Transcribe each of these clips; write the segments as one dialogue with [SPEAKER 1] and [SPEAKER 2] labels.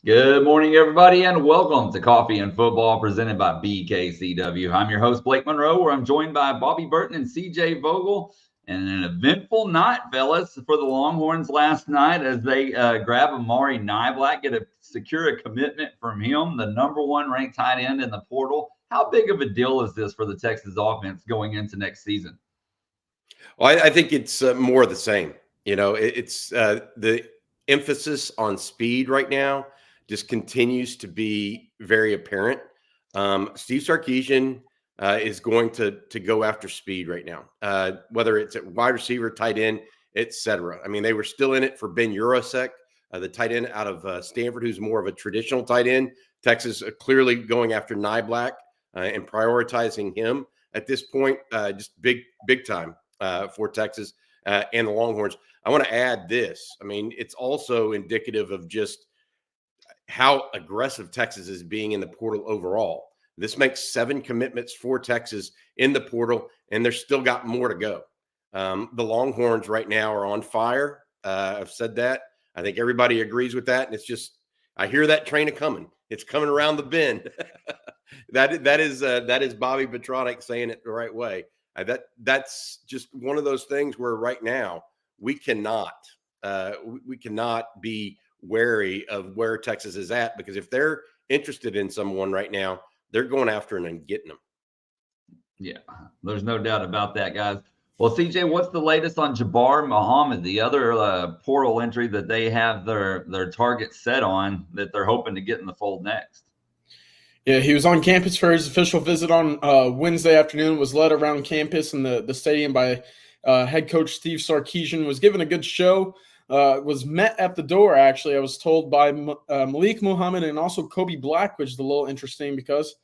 [SPEAKER 1] Good morning, everybody, and welcome to Coffee and Football presented by BKCW. I'm your host, Blake Monroe, where I'm joined by Bobby Burton and CJ Vogel. And an eventful night, fellas, for the Longhorns last night as they grab Amari Niblack, secure a commitment from him, the number one ranked tight end in the portal. How big of a deal is this for the Texas offense going into next season?
[SPEAKER 2] Well, I think it's more of the same. It's the emphasis on speed right now just continues to be very apparent. Steve Sarkisian is going to go after speed right now, whether it's at wide receiver, tight end, etc. I mean, they were still in it for Ben Urosek, the tight end out of Stanford, who's more of a traditional tight end. Texas clearly going after Niblack and prioritizing him at this point, just big time for Texas and the Longhorns. I want to add this. I mean, it's also indicative of just how aggressive Texas is being in the portal overall. This makes 7 commitments for Texas in the portal, and there's still got more to go. The Longhorns right now are on fire. I've said that. I think everybody agrees with that. And it's just, I hear that train coming. It's coming around the bend. that is Bobby Petronic saying it the right way. That's just one of those things where right now we cannot be wary of where Texas is at, because if they're interested in someone right now, they're going after him and getting them.
[SPEAKER 1] Yeah, there's no doubt about that, guys. Well, CJ, what's the latest on Jabbar Muhammad, the other portal entry that they have their target set on that they're hoping to get in the fold next?
[SPEAKER 3] Yeah, he was on campus for his official visit on Wednesday afternoon, was led around campus in the stadium by head coach Steve Sarkisian, was given a good show, was met at the door, actually, I was told, by Malik Muhammad and also Kobe Black, which is a little interesting because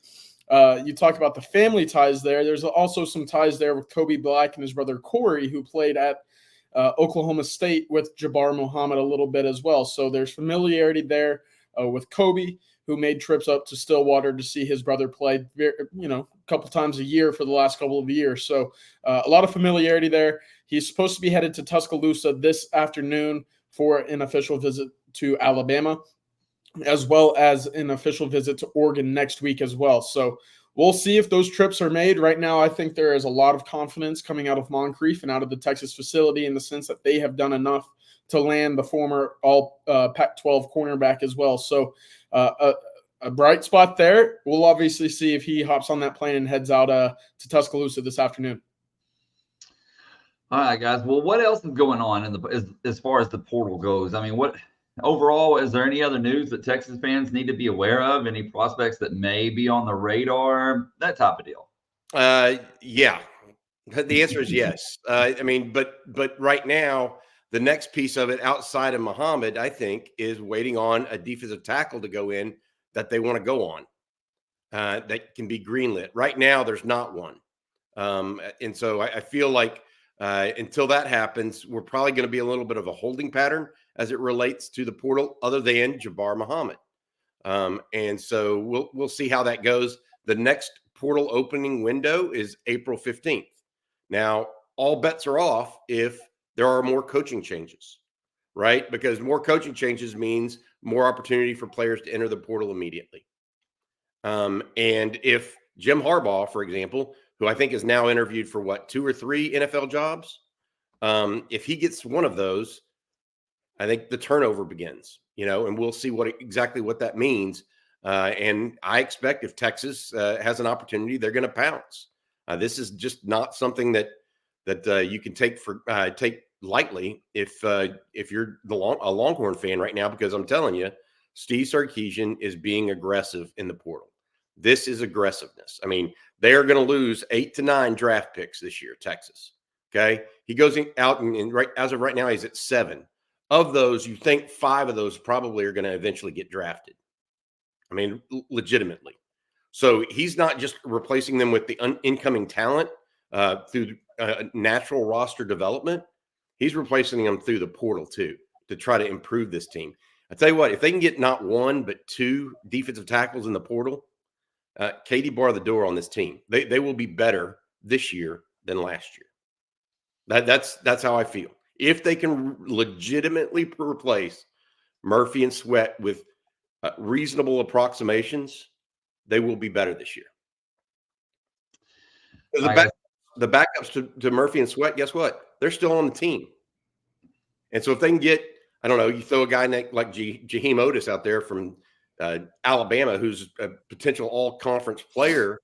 [SPEAKER 3] you talk about the family ties there. There's also some ties there with Kobe Black and his brother Corey, who played at Oklahoma State with Jabbar Muhammad a little bit as well. So there's familiarity there with Kobe, who made trips up to Stillwater to see his brother play, a couple times a year for the last couple of years. So a lot of familiarity there. He's supposed to be headed to Tuscaloosa this afternoon for an official visit to Alabama, as well as an official visit to Oregon next week as well. So we'll see if those trips are made. Right now, I think there is a lot of confidence coming out of Moncrief and out of the Texas facility in the sense that they have done enough to land the former all Pac-12 cornerback as well. So a bright spot there. We'll obviously see if he hops on that plane and heads out to Tuscaloosa this afternoon.
[SPEAKER 1] All right, guys. Well, what else is going on as far as the portal goes? I mean, what overall, is there any other news that Texas fans need to be aware of? Any prospects that may be on the radar? That type of deal.
[SPEAKER 2] Yeah. The answer is yes. I mean, but right now, the next piece of it outside of Muhammad, I think, is waiting on a defensive tackle to go in that they want to go on that can be greenlit. Right now, there's not one. And so I feel like until that happens, we're probably going to be a little bit of a holding pattern as it relates to the portal, other than Jabbar Muhammad. And so we'll see how that goes. The next portal opening window is April 15th. Now, all bets are off if there are more coaching changes, right? Because more coaching changes means more opportunity for players to enter the portal immediately. And if Jim Harbaugh, for example, who I think is now interviewed for 2 or 3 NFL jobs, if he gets one of those, I think the turnover begins, and we'll see exactly what that means. And I expect if Texas has an opportunity, they're going to pounce. This is just not something that you can take lightly if you're a Longhorn fan right now, because I'm telling you, Steve Sarkisian is being aggressive in the portal. This is aggressiveness. I mean, they are going to lose 8 to 9 draft picks this year, Texas. Okay, he goes out and right as of right now, he's at 7. Of those, you think 5 of those probably are going to eventually get drafted. I mean, legitimately. So he's not just replacing them with the incoming talent through natural roster development. He's replacing them through the portal too, to try to improve this team. I tell you what, if they can get not 1 but 2 defensive tackles in the portal, Katie bar the door on this team. They will be better this year than last year. That's how I feel. If they can legitimately replace Murphy and Sweat with reasonable approximations, they will be better this year. The backups to Murphy and Sweat, guess what? They're still on the team. And so if they can get, I don't know, you throw a guy like Jaheim Otis out there from Alabama, who's a potential all-conference player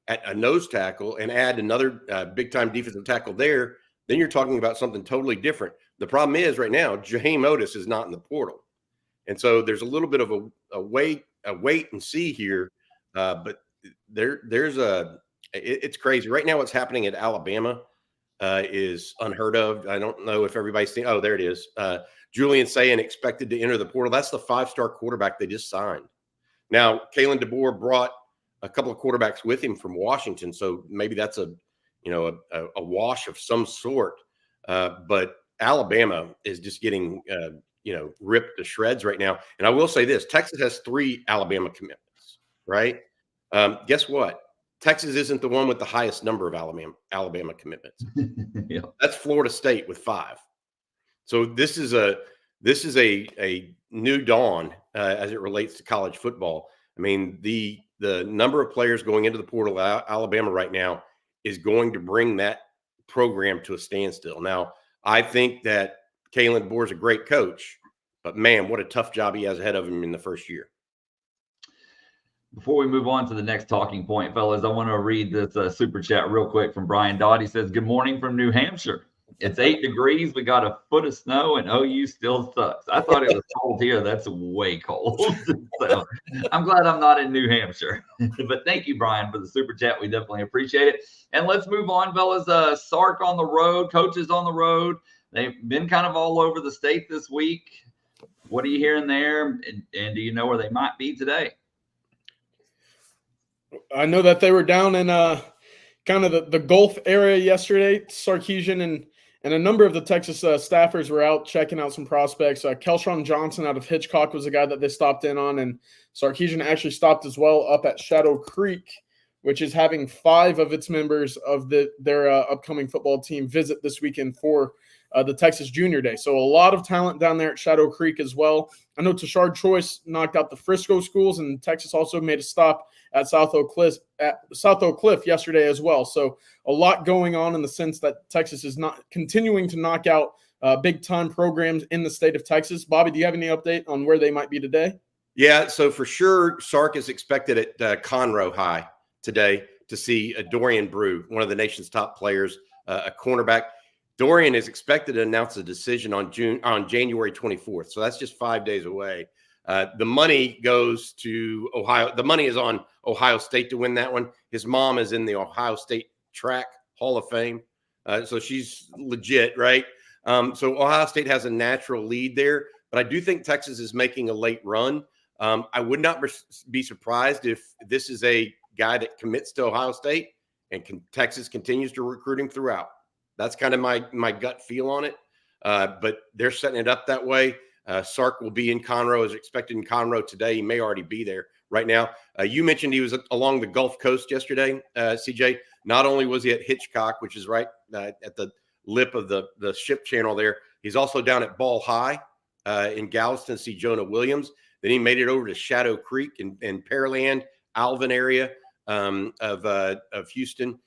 [SPEAKER 2] at a nose tackle, and add another big-time defensive tackle there, then you're talking about something totally different. The problem is right now, Jaheim Otis is not in the portal. And so there's a little bit of a wait and see here. But it's crazy. Right now what's happening at Alabama is unheard of. I don't know if everybody's seen. Oh, there it is. Julian Sayin expected to enter the portal. That's the 5-star quarterback they just signed. Now, Kalen DeBoer brought a couple of quarterbacks with him from Washington, so maybe that's a wash of some sort. But Alabama is just getting ripped to shreds right now. And I will say this: Texas has 3 Alabama commitments, right? Guess what? Texas isn't the one with the highest number of Alabama commitments.
[SPEAKER 1] Yeah.
[SPEAKER 2] That's Florida State with 5. So this is a new dawn as it relates to college football. I mean, the number of players going into the portal at Alabama right now is going to bring that program to a standstill. Now, I think that Kalen DeBoer is a great coach, but man, what a tough job he has ahead of him in the first year.
[SPEAKER 1] Before we move on to the next talking point, fellas, I want to read this super chat real quick from Brian Dodd. He says, "Good morning from New Hampshire. It's 8 degrees. We got a foot of snow, and OU still sucks." I thought it was cold here. That's way cold. So I'm glad I'm not in New Hampshire. But thank you, Brian, for the super chat. We definitely appreciate it. And let's move on, fellas. Sark on the road, coaches on the road. They've been kind of all over the state this week. What are you hearing there? And do you know where they might be today?
[SPEAKER 3] I know that they were down in kind of the Gulf area yesterday. Sarkisian and a number of the Texas staffers were out checking out some prospects. Kelshawn Johnson out of Hitchcock was the guy that they stopped in on, and Sarkisian actually stopped as well up at Shadow Creek, which is having 5 of its members of their upcoming football team visit this weekend for the Texas Junior Day. So a lot of talent down there at Shadow Creek as well. I know Tashard Choice knocked out the Frisco schools, and Texas also made a stop at South Oak Cliff yesterday as well. So a lot going on in the sense that Texas is not continuing to knock out big-time programs in the state of Texas. Bobby, do you have any update on where they might be today?
[SPEAKER 2] Yeah, so for sure, Sark is expected at Conroe High today to see Dorian Brew, one of the nation's top players, a cornerback. Dorian is expected to announce a decision on January 24th. So that's just 5 days away. The money goes to Ohio. The money is on Ohio State to win that one. His mom is in the Ohio State Track Hall of Fame. So she's legit, right? So Ohio State has a natural lead there. But I do think Texas is making a late run. I would not be surprised if this is a guy that commits to Ohio State and Texas continues to recruit him throughout. That's kind of my gut feel on it. But they're setting it up that way. Sark will be in Conroe, is expected in Conroe today. He may already be there right now. You mentioned he was along the Gulf Coast yesterday, CJ. Not only was he at Hitchcock, which is right at the lip of the ship channel there, he's also down at Ball High in Galveston to see Jonah Williams. Then he made it over to Shadow Creek in Pearland, Alvin area of Houston.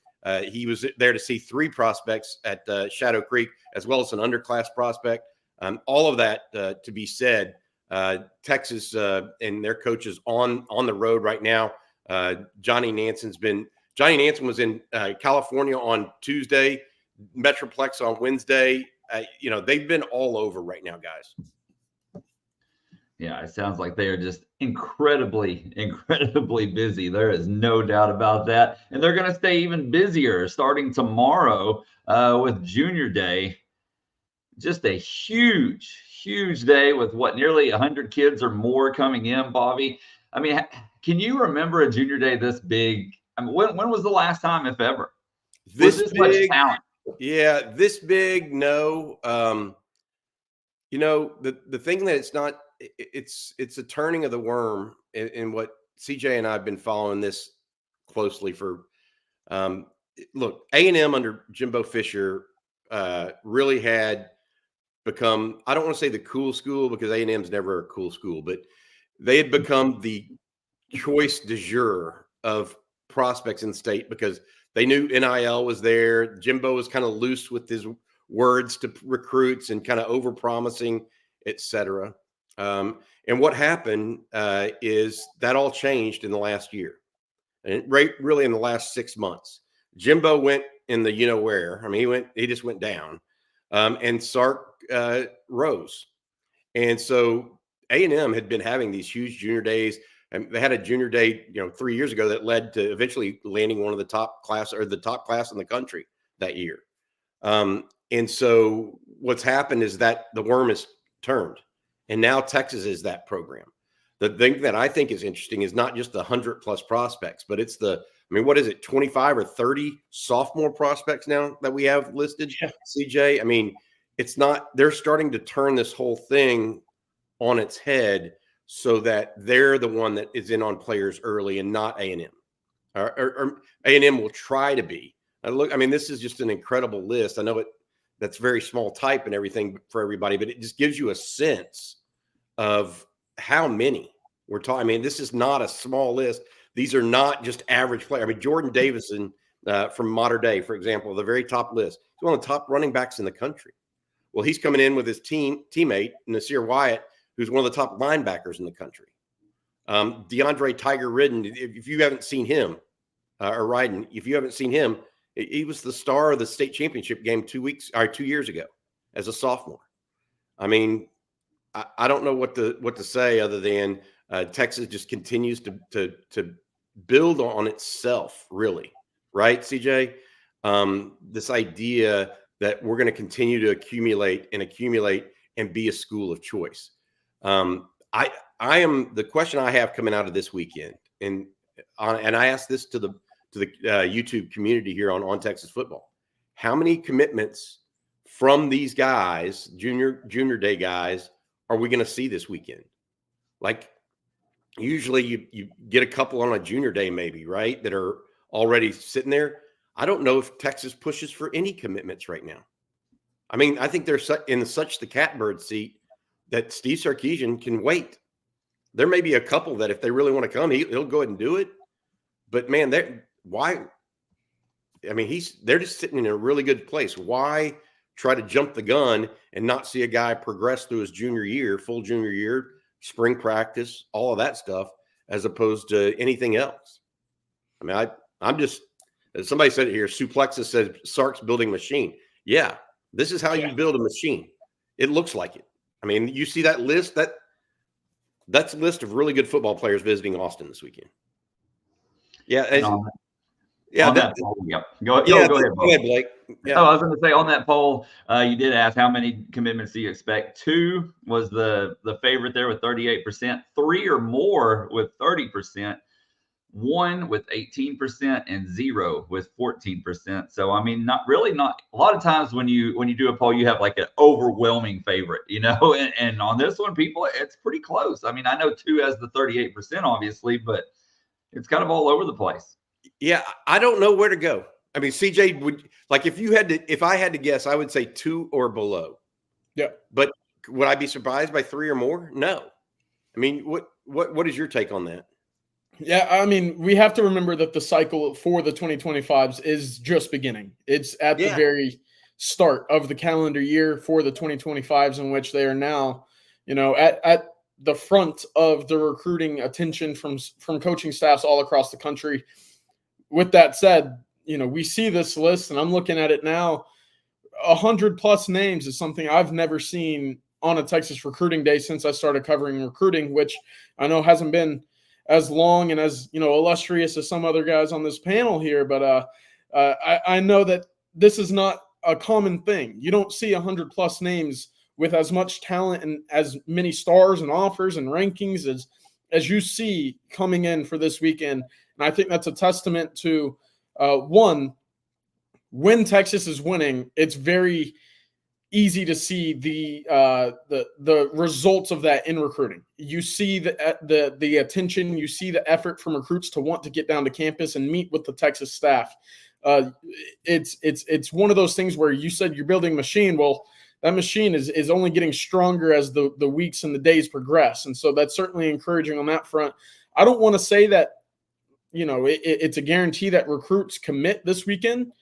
[SPEAKER 2] He was there to see 3 prospects at Shadow Creek, as well as an underclass prospect. All of that to be said, Texas and their coaches on the road right now. Johnny Nansen was in California on Tuesday, Metroplex on Wednesday. They've been all over right now, guys.
[SPEAKER 1] Yeah, it sounds like they are just incredibly, incredibly busy. There is no doubt about that. And they're going to stay even busier starting tomorrow with Junior Day. Just a huge, huge day with nearly 100 kids or more coming in, Bobby. I mean, can you remember a Junior Day this big? I mean, when was the last time, if ever?
[SPEAKER 2] This
[SPEAKER 1] big,
[SPEAKER 2] much
[SPEAKER 1] talent?
[SPEAKER 2] Yeah, this big, no. The thing that it's not, it's a turning of the worm in what CJ and I have been following this closely for. Look, A&M under Jimbo Fisher really had become, I don't want to say the cool school because A&M's never a cool school, but they had become the choice du jour of prospects in the state because they knew NIL was there. Jimbo was kind of loose with his words to recruits and kind of over-promising, et cetera. And what happened is that all changed in the last year, and really in the last 6 months. Jimbo went in the where. I mean, he just went down, and Sark rose, and so A&M had been having these huge junior days, and they had a junior day 3 years ago that led to eventually landing one of the top class in the country that year. And so what's happened is that the worm is turned, and now Texas is that program. The thing that I think is interesting is not just the 100+ prospects, but it's what is it, 25 or 30 sophomore prospects now that we have listed, CJ? I mean, it's not, they're starting to turn this whole thing on its head so that they're the one that is in on players early and not A&M. Or A&M will try to be. This is just an incredible list. I know that's very small type and everything for everybody, but it just gives you a sense of how many we're talking. I mean, this is not a small list. These are not just average players. I mean, Jordan Davison from Mater Dei, for example, the very top list. He's one of the top running backs in the country. Well, he's coming in with his teammate, Nasir Wyatt, who's one of the top linebackers in the country. DeAndre Tiger Ridden, if you haven't seen him, or Ryden, if you haven't seen him, he was the star of the state championship game 2 years ago as a sophomore. I mean, I don't know what to say other than Texas just continues to build on itself, really, right, CJ? This idea that we're going to continue to accumulate and be a school of choice. I am the question I have coming out of this weekend, and I asked this to the YouTube community here on Texas football. How many commitments from these guys, junior day guys, are we going to see this weekend? Like, usually you get a couple on a junior day, maybe, right, that are already sitting there. I don't know if Texas pushes for any commitments right now. I mean, I think they're in such the catbird seat that Steve Sarkisian can wait. There may be a couple that if they really want to come, he'll go ahead and do it. But man, why? I mean, they're just sitting in a really good place. Why try to jump the gun and not see a guy progress through his junior year, full junior year, spring practice, all of that stuff, as opposed to anything else? I mean, I'm just, as somebody said it here, Suplexus said Sark's building a machine. Yeah, this is how you build a machine. It looks like it. I mean, you see that list, that's a list of really good football players visiting Austin this weekend. Yeah.
[SPEAKER 1] Go ahead,
[SPEAKER 2] Blake. Yeah.
[SPEAKER 1] I was going to say, on that poll, you did ask how many commitments do you expect. 2 was the favorite there with 38%, 3 or more with 30%, 1 with 18%, and 0 with 14%. So, I mean, not a lot of times when you do a poll, you have like an overwhelming favorite, and on this one, people, it's pretty close. I mean, I know 2 has the 38%, obviously, but it's kind of all over the place.
[SPEAKER 2] Yeah, I don't know where to go. I mean, CJ, if I had to guess, I would say 2 or below.
[SPEAKER 3] Yeah.
[SPEAKER 2] But would I be surprised by 3 or more? No. I mean, what is your take on that?
[SPEAKER 3] Yeah, I mean, we have to remember that the cycle for the 2025s is just beginning. It's at the very start of the calendar year for the 2025s, in which they are now, at the front of the recruiting attention from coaching staffs all across the country. With that said, we see this list, and I'm looking at it now. 100+ names is something I've never seen on a Texas recruiting day since I started covering recruiting, which I know hasn't been as long and as illustrious as some other guys on this panel here. But I know that this is not a common thing. You don't see 100+ names with as much talent and as many stars and offers and rankings as you see coming in for this weekend. And I think that's a testament to, one, when Texas is winning, it's very easy to see the results of that in recruiting. You see the attention, you see the effort from recruits to want to get down to campus and meet with the Texas staff. It's one of those things where you said you're building a machine. Well, that machine is only getting stronger as the weeks and the days progress. And so that's certainly encouraging on that front. I don't want to say that, it's a guarantee that recruits commit this weekend,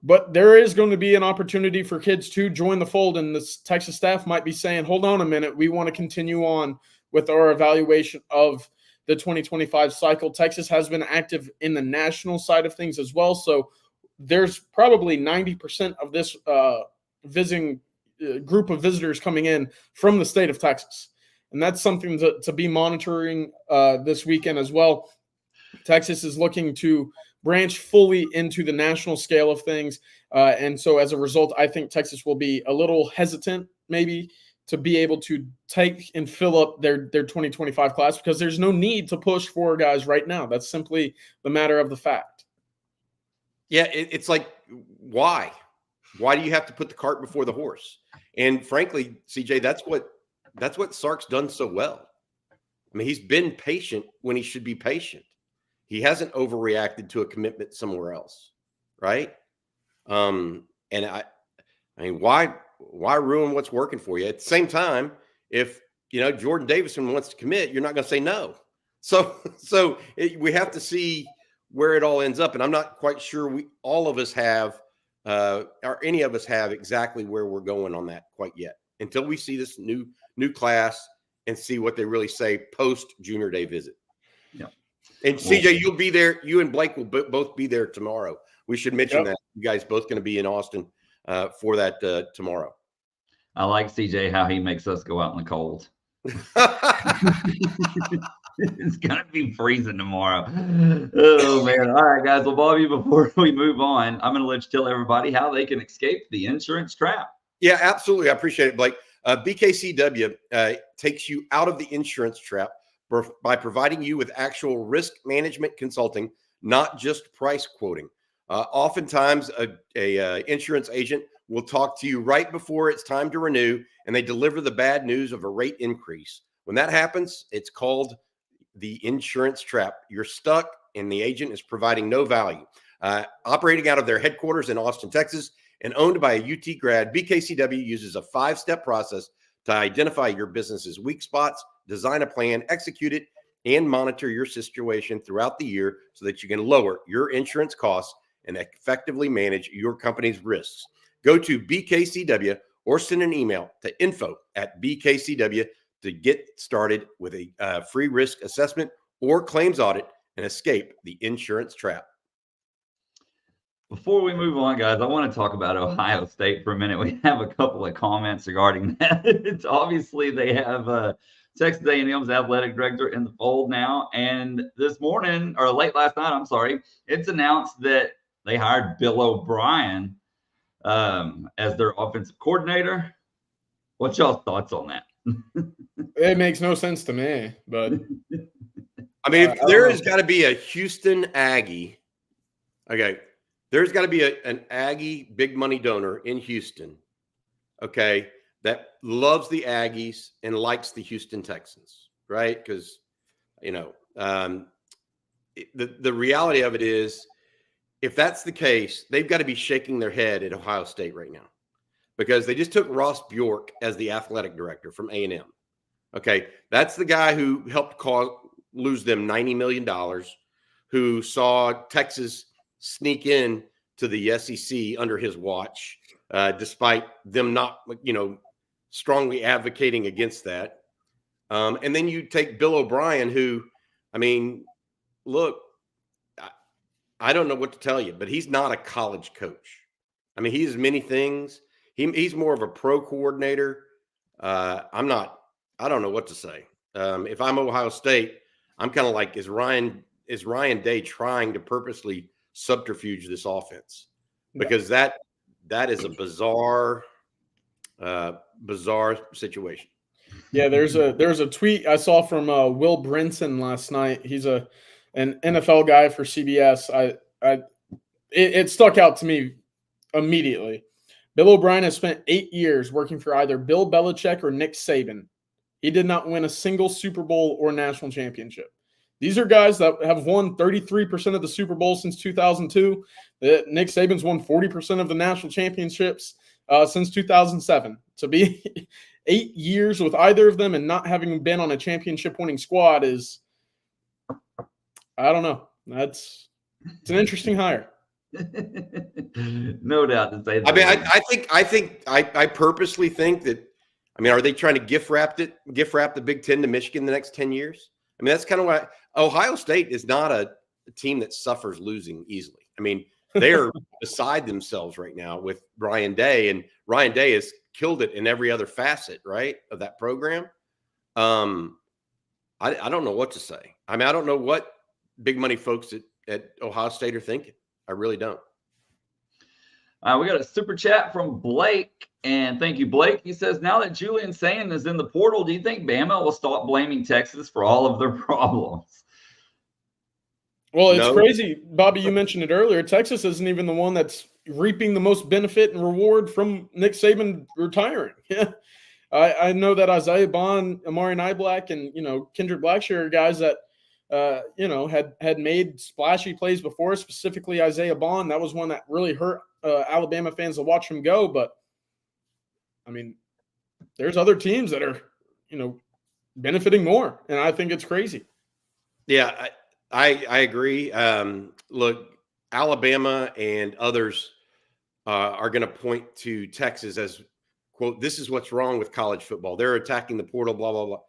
[SPEAKER 3] but there is going to be an opportunity for kids to join the fold. And the Texas staff might be saying, hold on a minute, we want to continue on with our evaluation of the 2025 cycle. Texas has been active in the national side of things as well. So there's probably 90% of this visiting group of visitors coming in from the state of Texas. And that's something to be monitoring this weekend as well. Texas is looking to branch fully into the national scale of things. And so as a result, I think Texas will be a little hesitant maybe to be able to take and fill up their 2025 class, because there's no need to push 4 guys right now. That's simply the matter of the fact.
[SPEAKER 2] Yeah, it's like, why? Why do you have to put the cart before the horse? And frankly, CJ, that's what Sark's done so well. I mean, he's been patient when he should be patient. He hasn't overreacted to a commitment somewhere else, right? And I mean, why ruin what's working for you? At the same time, if Jordan Davison wants to commit, you're not going to say no. So we have to see where it all ends up, and I'm not quite sure all of us have, or any of us have exactly where we're going on that quite yet, until we see this new class and see what they really say post Junior Day visit. Yeah. And CJ, you'll be there. You and Blake will both be there tomorrow. We should mention that you guys both going to be in Austin for that tomorrow.
[SPEAKER 1] I like CJ how he makes us go out in the cold. It's gonna be freezing tomorrow. Oh man! All right, guys. Well, Bobby, before we move on, I'm gonna let you tell everybody how they can escape the insurance trap.
[SPEAKER 2] Yeah, absolutely. I appreciate it, Blake. BKCW takes you out of the insurance trap by providing you with actual risk management consulting, not just price quoting. Oftentimes, a insurance agent will talk to you right before it's time to renew, and they deliver the bad news of a rate increase. When that happens, it's called the insurance trap. You're stuck, and the agent is providing no value. Operating out of their headquarters in Austin, Texas, and owned by a UT grad, BKCW uses a 5-step process to identify your business's weak spots, design a plan, execute it, and monitor your situation throughout the year so that you can lower your insurance costs and effectively manage your company's risks. Go to BKCW or send an email to info@BKCW to get started with a free risk assessment or claims audit and escape the insurance trap.
[SPEAKER 1] Before we move on, guys, I want to talk about Ohio State for a minute. We have a couple of comments regarding that. It's obviously they have Texas A&M's athletic director in the fold now. And this morning, or late last night, I'm sorry, it's announced that they hired Bill O'Brien as their offensive coordinator. What's y'all's thoughts on that?
[SPEAKER 3] It makes no sense to me, but
[SPEAKER 2] I mean, if there has got to be a Houston Aggie, okay, there's got to be an Aggie big money donor in Houston, okay, that loves the Aggies and likes the Houston Texans, right? Because, the reality of it is, if that's the case, they've got to be shaking their head at Ohio State right now, because they just took Ross Bjork as the athletic director from A&M. Okay, that's the guy who helped lose them $90 million, who saw Texas sneak in to the SEC under his watch, despite them not, strongly advocating against that. And then you take Bill O'Brien, who, I mean, look, I don't know what to tell you, but he's not a college coach. I mean, he is many things. He's more of a pro coordinator. I don't know what to say. If I'm Ohio State, I'm kind of like, is Ryan Day trying to purposely subterfuge this offense? Because that is a bizarre situation. Yeah,
[SPEAKER 3] there's a tweet I saw from Will Brinson last night. He's an NFL guy for CBS. It stuck out to me immediately. Bill O'Brien has spent 8 years working for either Bill Belichick or Nick Saban. He did not win a single Super Bowl or national championship. These are guys that have won 33% of the Super Bowl since 2002. Nick Saban's won 40% of the national championships. since 2007. To be 8 years with either of them and not having been on a championship-winning squad is, I don't know. It's an interesting hire.
[SPEAKER 1] No doubt to say that.
[SPEAKER 2] I mean, I purposely think that. I mean, are they trying to gift wrap the Big Ten to Michigan the next 10 years? I mean, that's kind of what Ohio State is not a team that suffers losing easily. I mean, they're beside themselves right now with Ryan Day, and Ryan Day has killed it in every other facet, right, of that program. I don't know what to say. I mean, I don't know what big money folks at Ohio State are thinking. I really don't.
[SPEAKER 1] We got a super chat from Blake, and thank you, Blake. He says, now that Julian Sand is in the portal, do you think Bama will stop blaming Texas for all of their problems?
[SPEAKER 3] Well, it's crazy. Bobby, you mentioned it earlier. Texas isn't even the one that's reaping the most benefit and reward from Nick Saban retiring. Yeah. I know that Isaiah Bond, Amari Niblack, and, Kendrick Blackshear are guys that, had made splashy plays before, specifically Isaiah Bond. That was one that really hurt Alabama fans to watch him go. But, I mean, there's other teams that are, benefiting more, and I think it's crazy.
[SPEAKER 2] Yeah, I agree. Look, Alabama and others are going to point to Texas as, quote, this is what's wrong with college football. They're attacking the portal, blah, blah, blah.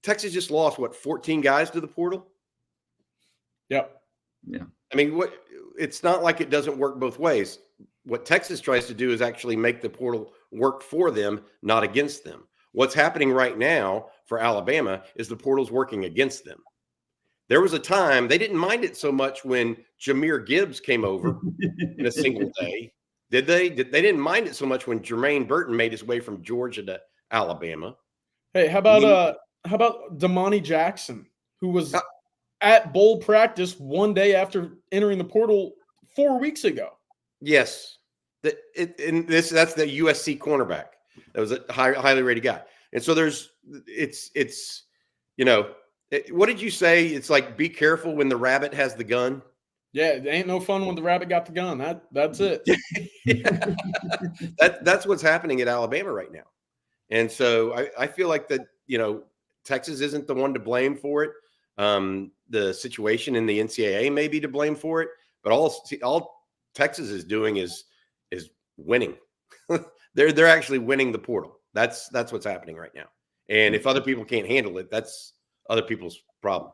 [SPEAKER 2] Texas just lost, 14 guys to the portal?
[SPEAKER 3] Yep.
[SPEAKER 1] Yeah.
[SPEAKER 2] I mean, it's not like it doesn't work both ways. What Texas tries to do is actually make the portal work for them, not against them. What's happening right now for Alabama is the portal's working against them. There was a time they didn't mind it so much when Jahmyr Gibbs came over in a single day. Did they? They didn't mind it so much when Jermaine Burton made his way from Georgia to Alabama.
[SPEAKER 3] Hey, how about Damani Jackson, who was at bowl practice one day after entering the portal 4 weeks ago? Yes,
[SPEAKER 2] that's the USC cornerback. That was a highly rated guy, and so what did you say? It's like, be careful when the rabbit has the gun.
[SPEAKER 3] Yeah, it ain't no fun when the rabbit got the gun. That's it.
[SPEAKER 2] That's what's happening at Alabama right now. And so I feel like that, Texas isn't the one to blame for it. The situation in the NCAA may be to blame for it, but all Texas is doing is winning. They're actually winning the portal. That's what's happening right now. And if other people can't handle it, that's other people's problem.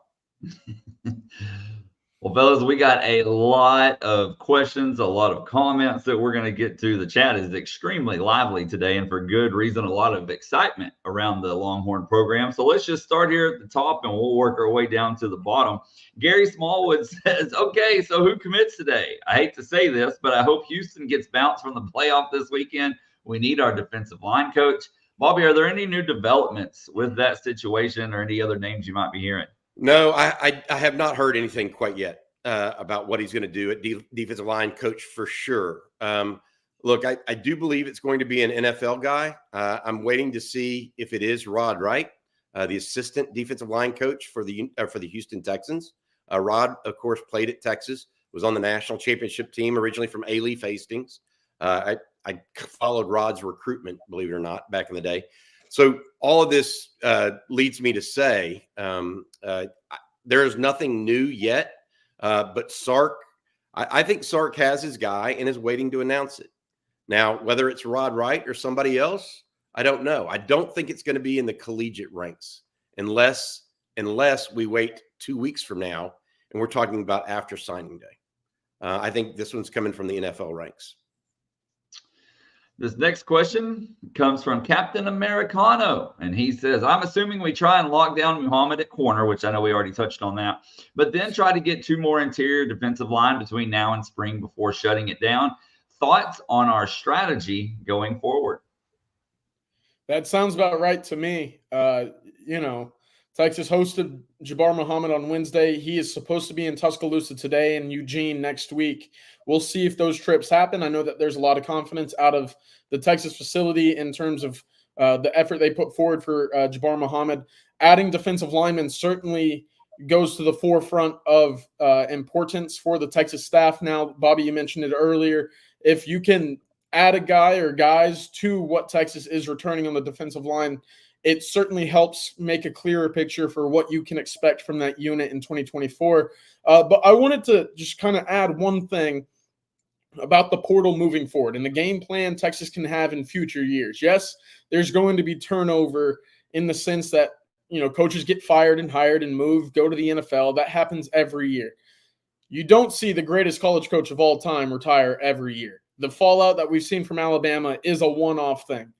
[SPEAKER 1] Well, fellas, we got a lot of questions, a lot of comments that we're going to get to. The chat is extremely lively today, and for good reason. A lot of excitement around the Longhorn program. So let's just start here at the top, and we'll work our way down to the bottom. Gary Smallwood says, okay, so who commits today? I hate to say this, but I hope Houston gets bounced from the playoff this weekend. We need our defensive line coach. Bobby, are there any new developments with that situation or any other names you might be hearing?
[SPEAKER 2] No, I have not heard anything quite yet about what he's going to do at defensive line coach for sure. Look, I do believe it's going to be an NFL guy. I'm waiting to see if it is Rod Wright, the assistant defensive line coach for the Houston Texans. Rod, of course, played at Texas, was on the national championship team originally from A-Leaf Hastings. I followed Rod's recruitment, believe it or not, back in the day. So all of this leads me to say there is nothing new yet, but Sark, I think Sark has his guy and is waiting to announce it. Now, whether it's Rod Wright or somebody else, I don't know. I don't think it's going to be in the collegiate ranks unless we wait 2 weeks from now and we're talking about after signing day. I think this one's coming from the NFL ranks.
[SPEAKER 1] This next question comes from Captain Americano, and he says, I'm assuming we try and lock down Muhammad at corner, which I know we already touched on that, but then try to get 2 more interior defensive line between now and spring before shutting it down. Thoughts on our strategy going forward?
[SPEAKER 3] That sounds about right to me. Texas hosted Jabbar Muhammad on Wednesday. He is supposed to be in Tuscaloosa today and Eugene next week. We'll see if those trips happen. I know that there's a lot of confidence out of the Texas facility in terms of the effort they put forward for Jabbar Muhammad. Adding defensive linemen certainly goes to the forefront of importance for the Texas staff now. Bobby, you mentioned it earlier. If you can add a guy or guys to what Texas is returning on the defensive line, it certainly helps make a clearer picture for what you can expect from that unit in 2024. But I wanted to just kind of add one thing about the portal moving forward and the game plan Texas can have in future years. Yes, there's going to be turnover in the sense that, coaches get fired and hired and move, go to the NFL. That happens every year. You don't see the greatest college coach of all time retire every year. The fallout that we've seen from Alabama is a one-off thing.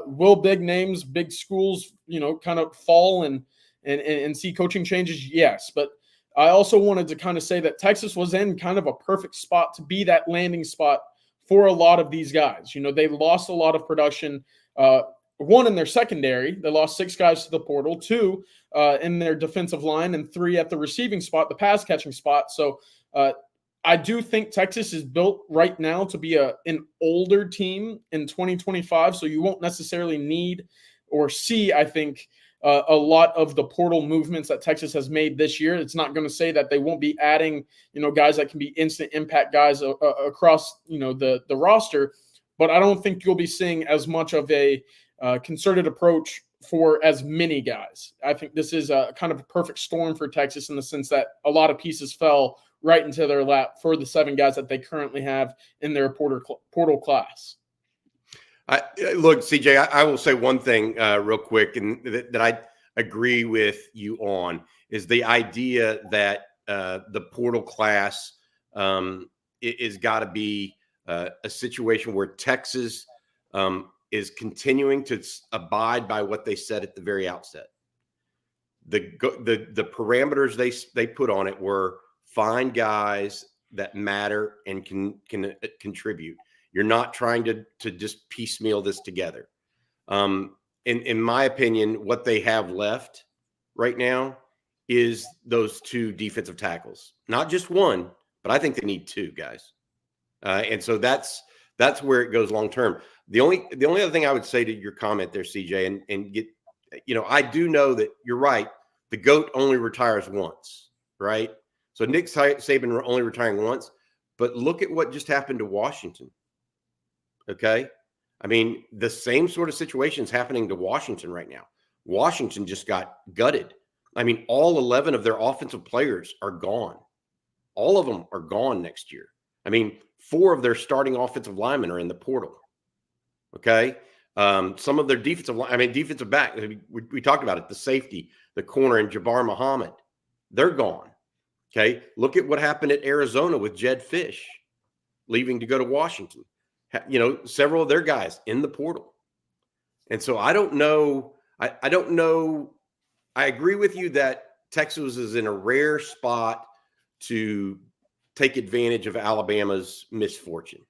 [SPEAKER 3] Will big names, big schools, kind of fall and see coaching changes? Yes. But I also wanted to kind of say that Texas was in kind of a perfect spot to be that landing spot for a lot of these guys. They lost a lot of production. One in their secondary, they lost 6 guys to the portal, 2 in their defensive line, and 3 at the receiving spot, the pass catching spot. So I do think Texas is built right now to be an older team in 2025. So you won't necessarily need or see, I think, a lot of the portal movements that Texas has made this year. It's not going to say that they won't be adding, guys that can be instant impact guys across, the roster. But I don't think you'll be seeing as much of a concerted approach for as many guys. I think this is a kind of a perfect storm for Texas in the sense that a lot of pieces fell right into their lap for the 7 guys that they currently have in their portal class.
[SPEAKER 2] Look, CJ, I will say one thing real quick, and that I agree with you on, is the idea that the portal class is got to be a situation where Texas is continuing to abide by what they said at the very outset. The parameters they put on it were find guys that matter and can contribute. You're not trying to just piecemeal this together. In my opinion, what they have left right now is those 2 defensive tackles. Not just one, but I think they need 2 guys. And so that's where it goes long term. The only other thing I would say to your comment there, CJ, and get, I do know that you're right. The GOAT only retires once, right? So Nick Saban only retiring once, but look at what just happened to Washington. Okay. I mean, the same sort of situation is happening to Washington right now. Washington just got gutted. I mean, all 11 of their offensive players are gone. All of them are gone next year. I mean, 4 of their starting offensive linemen are in the portal. Okay. Some of their defensive back, we talked about it, the safety, the corner, and Jabbar Muhammad, they're gone. Okay. Look at what happened at Arizona with Jed Fish leaving to go to Washington. Several of their guys in the portal. And so I don't know. I don't know. I agree with you that Texas is in a rare spot to take advantage of Alabama's misfortune.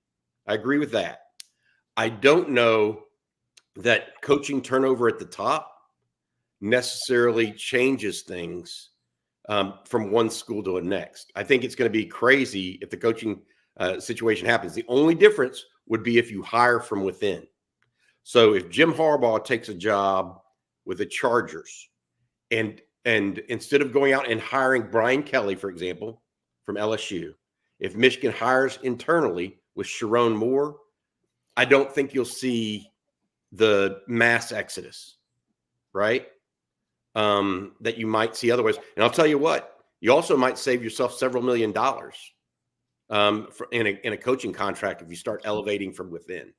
[SPEAKER 2] I agree with that. I don't know that coaching turnover at the top necessarily changes things from one school to the next. I think it's going to be crazy if the coaching situation happens. The only difference would be if you hire from within. So if Jim Harbaugh takes a job with the Chargers and instead of going out and hiring Brian Kelly, for example, from LSU, if Michigan hires internally with Sharon Moore, I don't think you'll see the mass exodus, right? That you might see otherwise. And I'll tell you what, you also might save yourself several $1 million in a coaching contract if you start elevating from within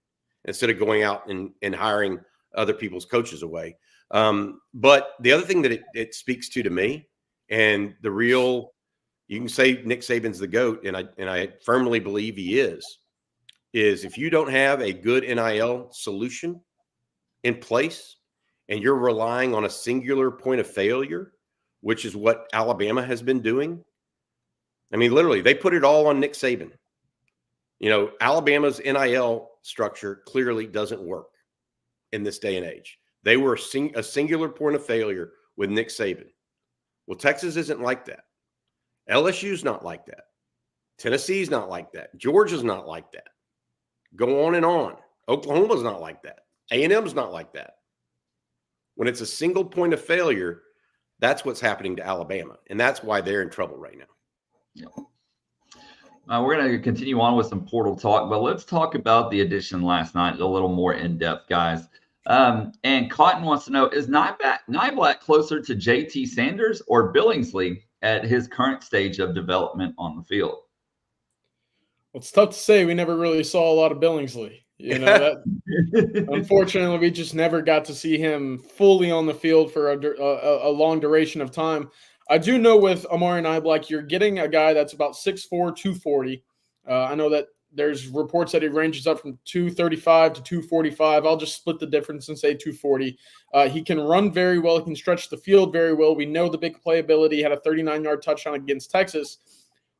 [SPEAKER 2] instead of going out and hiring other people's coaches away. But the other thing that it speaks to me, and you can say Nick Saban's the GOAT, and I firmly believe he is if you don't have a good NIL solution in place and you're relying on a singular point of failure, which is what Alabama has been doing. I mean, literally, they put it all on Nick Saban. Alabama's NIL structure clearly doesn't work in this day and age. They were a singular point of failure with Nick Saban. Well, Texas isn't like that. LSU's not like that. Tennessee's not like that. Georgia's not like that. Go on and on. Oklahoma's not like that. A&M's not like that. When it's a single point of failure, that's what's happening to Alabama. And that's why they're in trouble right now.
[SPEAKER 1] Yeah. We're going to continue on with some portal talk, but let's talk about the addition last night a little more in depth, guys. And Cotton wants to know, is Niblack closer to JT Sanders or Billingsley at his current stage of development on the field?
[SPEAKER 3] Well, it's tough to say. We never really saw a lot of Billingsley. Unfortunately, we just never got to see him fully on the field for a long duration of time. I do know with Amari Niblack, you're getting a guy that's about 6'4", 240. I know that there's reports that he ranges up from 235 to 245. I'll just split the difference and say 240. He can run very well. He can stretch the field very well. We know the big playability. He had a 39-yard touchdown against Texas.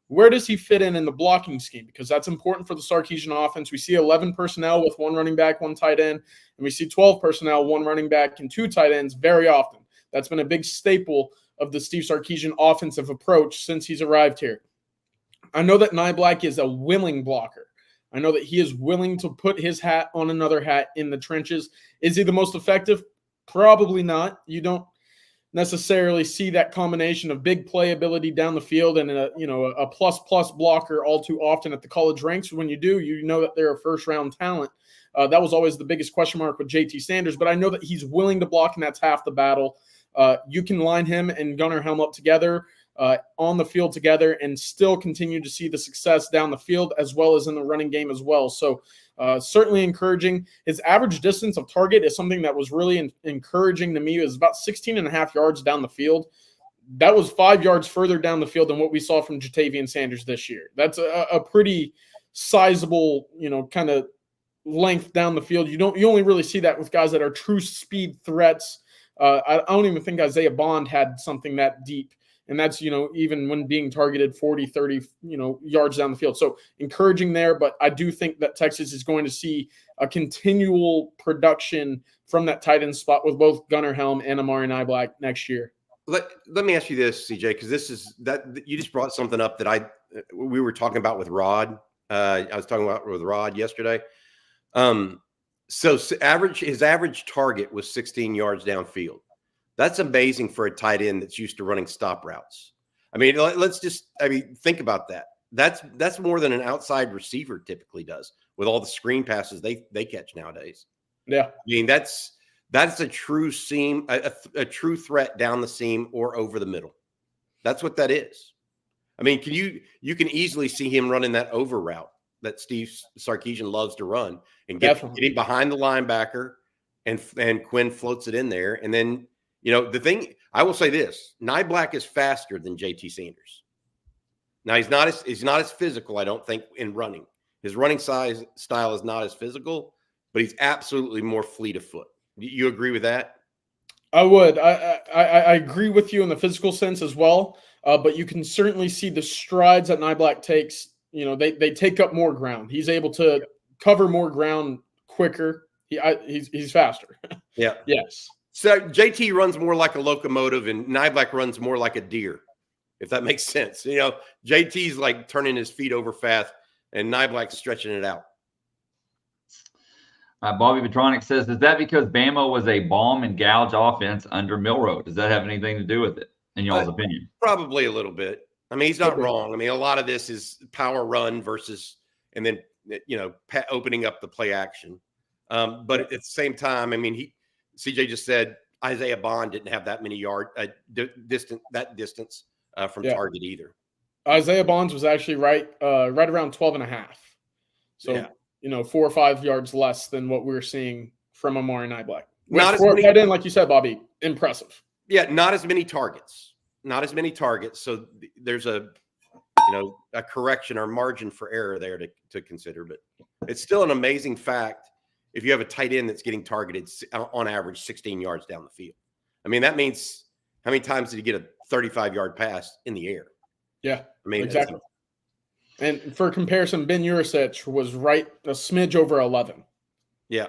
[SPEAKER 3] Where does he fit in the blocking scheme? Because that's important for the Sarkisian offense. We see 11 personnel with 1 running back, 1 tight end, and we see 12 personnel, 1 running back, and 2 tight ends very often. That's been a big staple of the Steve Sarkisian offensive approach since he's arrived here. I know that Niblack is a willing blocker. I know that he is willing to put his hat on another hat in the trenches. Is he the most effective? Probably not. You don't necessarily see that combination of big playability down the field and a plus blocker all too often at the college ranks. When you do, you know that they're a first-round talent. That was always the biggest question mark with JT Sanders, but I know that he's willing to block, and that's half the battle. You can line him and Gunnar Helm up together on the field together and still continue to see the success down the field as well as in the running game as well. So certainly encouraging. His average distance of target is something that was really encouraging to me. It was about 16.5 yards down the field. That was 5 yards further down the field than what we saw from Jatavian Sanders this year. That's a pretty sizable, kind of length down the field. You only really see that with guys that are true speed threats. I don't even think Isaiah Bond had something that deep. And that's, even when being targeted 40, 30, yards down the field. So encouraging there, but I do think that Texas is going to see a continual production from that tight end spot with both Gunnar Helm and Amari Niblack next year.
[SPEAKER 2] Let me ask you this, CJ, because this is that you just brought something up that we were talking about with Rod. I was talking about with Rod yesterday. So his average target was 16 yards downfield. That's amazing for a tight end that's used to running stop routes. I mean, think about that. That's more than an outside receiver typically does with all the screen passes they catch nowadays.
[SPEAKER 3] Yeah.
[SPEAKER 2] I mean, that's a true seam, a true threat down the seam or over the middle. That's what that is. I mean, you can easily see him running that over route that Steve Sarkisian loves to run and getting behind the linebacker and Quinn floats it in there. And then, the thing I will say this, Niblack is faster than JT Sanders. Now he's not as physical, I don't think, in running. His running style is not as physical, but he's absolutely more fleet of foot. You agree with that?
[SPEAKER 3] I would. I agree with you in the physical sense as well. But you can certainly see the strides that Niblack takes. They take up more ground. He's able to cover more ground quicker. He's faster.
[SPEAKER 2] Yeah.
[SPEAKER 3] Yes.
[SPEAKER 2] So JT runs more like a locomotive and Niblack runs more like a deer, if that makes sense. JT's like turning his feet over fast and Niblack's stretching it out.
[SPEAKER 1] Bobby Petronic says, is that because Bama was a bomb and gouge offense under Milroe? Does that have anything to do with it, in y'all's opinion?
[SPEAKER 2] Probably a little bit. I mean, he's not wrong. I mean, a lot of this is power run versus, and then, opening up the play action. But at the same time, I mean, CJ just said Isaiah Bond didn't have that many distance from target either.
[SPEAKER 3] Isaiah Bonds was actually right around 12.5. So, 4 or 5 yards less than what we're seeing from Amari Niblack.
[SPEAKER 2] Not as many,
[SPEAKER 3] tight end, like you said, Bobby, impressive.
[SPEAKER 2] Yeah, not as many targets. So there's a correction or margin for error there to consider. But it's still an amazing fact if you have a tight end that's getting targeted on average 16 yards down the field. I mean, that means how many times did he get a 35-yard pass in the air?
[SPEAKER 3] Yeah,
[SPEAKER 2] I mean,
[SPEAKER 3] exactly. And for comparison, Ben Urasich was right a smidge over 11.
[SPEAKER 2] Yeah.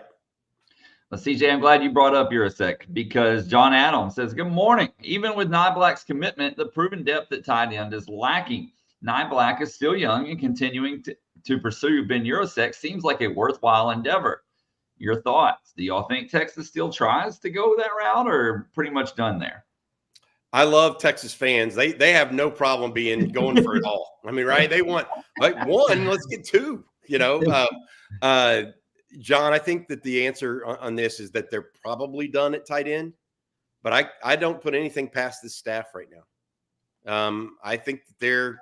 [SPEAKER 1] Well, CJ, I'm glad you brought up Urasich because John Adams says, good morning. Even with Niblack's commitment, the proven depth at tight end is lacking. Niblack is still young and continuing to pursue Ben Urasich seems like a worthwhile endeavor. Your thoughts? Do y'all think Texas still tries to go that route or pretty much done there?
[SPEAKER 2] I love Texas fans. They have no problem going for it all. I mean, right? They want like one, let's get two. John, I think that the answer on this is that they're probably done at tight end, but I don't put anything past this staff right now. I think that they're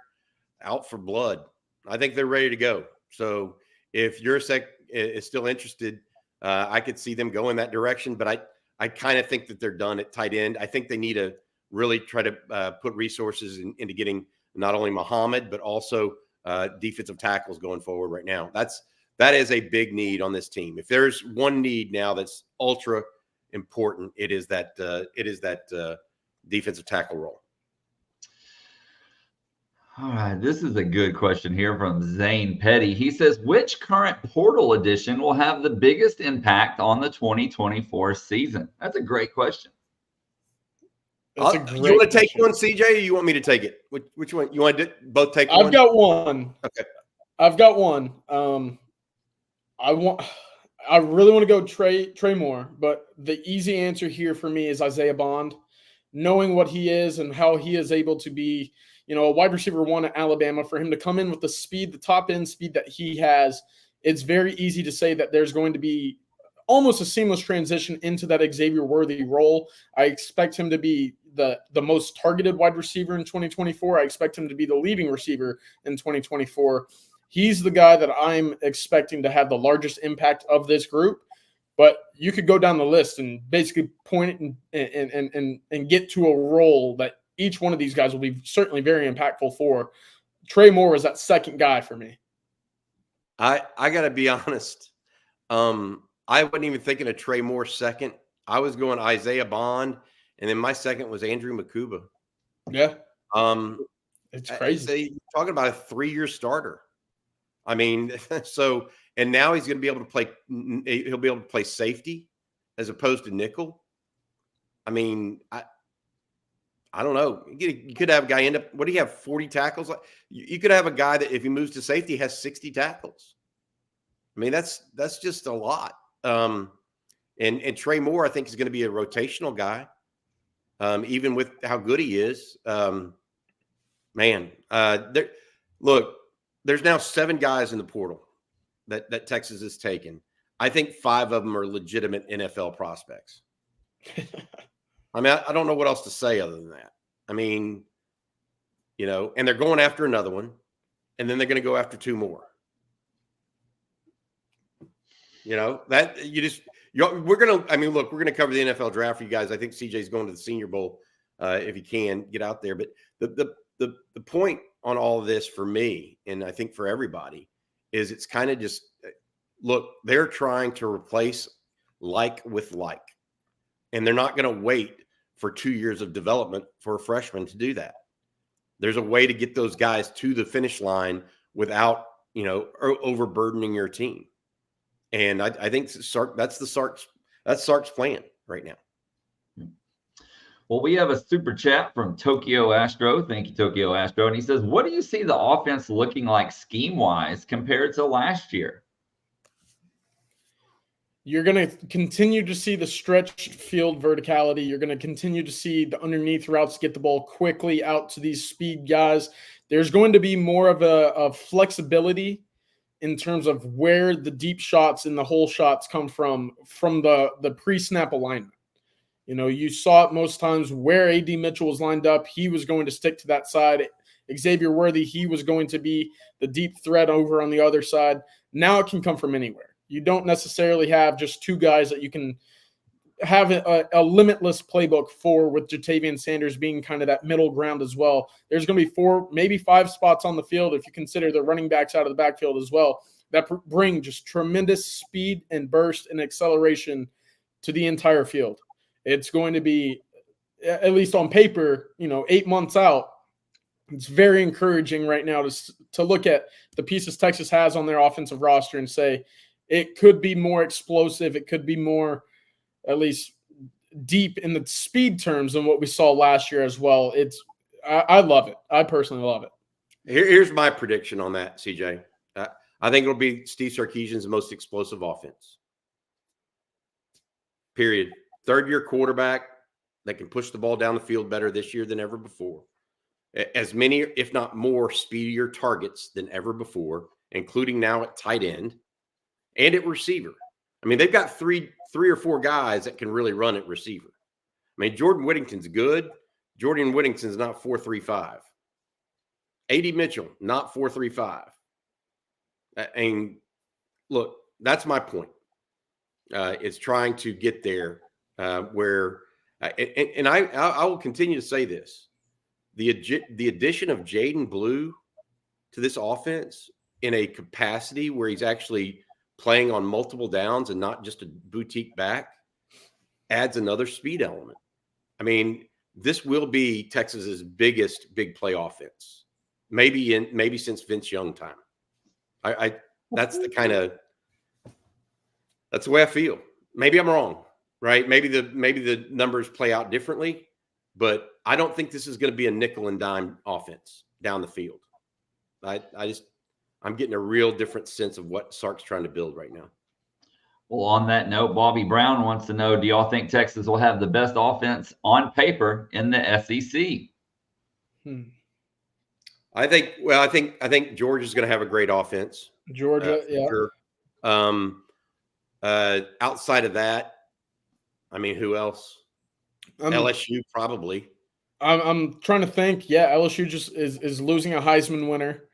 [SPEAKER 2] out for blood. I think they're ready to go. So if Jurasek is still interested, I could see them go in that direction, but I kind of think that they're done at tight end. I think they need to really try to put resources into getting not only Muhammad, but also defensive tackles going forward right now. That is a big need on this team. If there's one need now that's ultra important, it is that defensive tackle role.
[SPEAKER 1] All right, this is a good question here from Zane Petty. He says, which current portal addition will have the biggest impact on the 2024 season? That's a great question.
[SPEAKER 2] You want to take one, CJ, or you want me to take it? Which one? You want to both take one?
[SPEAKER 3] I've got one.
[SPEAKER 2] Okay.
[SPEAKER 3] I've got one. I really want to go Trey Moore, but the easy answer here for me is Isaiah Bond. Knowing what he is and how he is able to be, a wide receiver one at Alabama, for him to come in with the speed, the top end speed that he has, it's very easy to say that there's going to be almost a seamless transition into that Xavier Worthy role. I expect him to be the most targeted wide receiver in 2024. I expect him to be the leading receiver in 2024. He's the guy that I'm expecting to have the largest impact of this group. But you could go down the list and basically point it and get to a role that each one of these guys will be certainly very impactful for. Trey Moore is that second guy for me.
[SPEAKER 2] I got to be honest. I wasn't even thinking of Trey Moore second. I was going Isaiah Bond, and then my second was Andrew Makuba.
[SPEAKER 3] Yeah.
[SPEAKER 2] It's crazy. Talking about a 3-year starter. I mean, and now he's going to be able to play. He'll be able to play safety as opposed to nickel. I mean, I don't know. You could have a guy end up. What do you have? 40 tackles. You could have a guy that if he moves to safety has 60 tackles. I mean, that's just a lot. And Trey Moore, I think, is going to be a rotational guy, even with how good he is. There's now 7 guys in the portal that Texas has taken. I think 5 of them are legitimate NFL prospects. I mean, I don't know what else to say other than that. I mean, and they're going after another one, and then they're going to go after 2 more. We're going to cover the NFL draft for you guys. I think CJ's going to the Senior Bowl if he can get out there. But the point on all of this for me, and I think for everybody, is it's kind of just, look, they're trying to replace like with like. And they're not going to wait for 2 years of development for a freshman to do that. There's a way to get those guys to the finish line without, overburdening your team. And I think that's Sark's plan right now.
[SPEAKER 1] Well, we have a super chat from Tokyo Astro. Thank you, Tokyo Astro. And he says, what do you see the offense looking like scheme-wise compared to last year?
[SPEAKER 3] You're going to continue to see the stretched field verticality. You're going to continue to see the underneath routes get the ball quickly out to these speed guys. There's going to be more of a flexibility in terms of where the deep shots and the hole shots come from the pre-snap alignment. You saw it most times where A.D. Mitchell was lined up. He was going to stick to that side. Xavier Worthy, he was going to be the deep threat over on the other side. Now it can come from anywhere. You don't necessarily have just 2 guys that you can have a limitless playbook for, with Jatavian Sanders being kind of that middle ground as well. There's going to be 4, maybe 5 spots on the field if you consider the running backs out of the backfield as well that bring just tremendous speed and burst and acceleration to the entire field. It's going to be, at least on paper, 8 months out. It's very encouraging right now to look at the pieces Texas has on their offensive roster and say it could be more explosive. It could be more, at least, deep in the speed terms than what we saw last year as well. I love it. I personally love it.
[SPEAKER 2] Here's my prediction on that, CJ. I think it'll be Steve Sarkisian's most explosive offense. Period. 3rd-year quarterback. that can push the ball down the field better this year than ever before. As many, if not more, speedier targets than ever before, including now at tight end and at receiver. I mean, they've got three or four guys that can really run at receiver. I mean, Jordan Whittington's good. Jordan Whittington's not 4.35. A.D. Mitchell, not 4.35. And look, that's my point. It's trying to get there where, and I will continue to say this. The addition of Jaden Blue to this offense in a capacity where he's actually playing on multiple downs and not just a boutique back adds another speed element. I mean, this will be Texas's biggest big play offense, maybe since Vince Young time. That's the way I feel. Maybe I'm wrong, right? Maybe the numbers play out differently, but I don't think this is going to be a nickel and dime offense down the field. I'm getting a real different sense of what Sark's trying to build right now.
[SPEAKER 1] Well, on that note, Bobby Brown wants to know, do y'all think Texas will have the best offense on paper in the SEC?
[SPEAKER 2] I think Georgia's going to have a great offense.
[SPEAKER 3] Georgia, yeah.
[SPEAKER 2] Sure. Outside of that, I mean, who else? LSU probably.
[SPEAKER 3] I'm trying to think. Yeah, LSU just is losing a Heisman winner.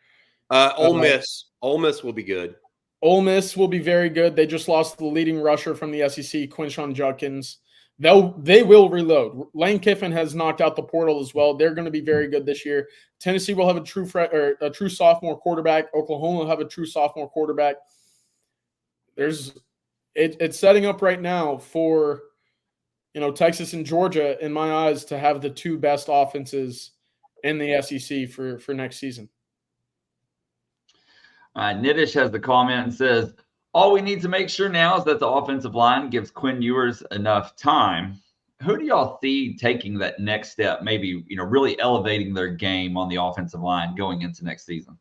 [SPEAKER 2] Ole Miss will be good.
[SPEAKER 3] Ole Miss will be very good. They just lost the leading rusher from the SEC, Quinshon Judkins. They will reload. Lane Kiffin has knocked out the portal as well. They're going to be very good this year. Tennessee will have a true sophomore quarterback. Oklahoma will have a true sophomore quarterback. It's setting up right now for Texas and Georgia, in my eyes, to have the two best offenses in the SEC for next season.
[SPEAKER 1] Nidish has the comment and says, all we need to make sure now is that the offensive line gives Quinn Ewers enough time. Who do y'all see taking that next step, maybe, really elevating their game on the offensive line going into next season?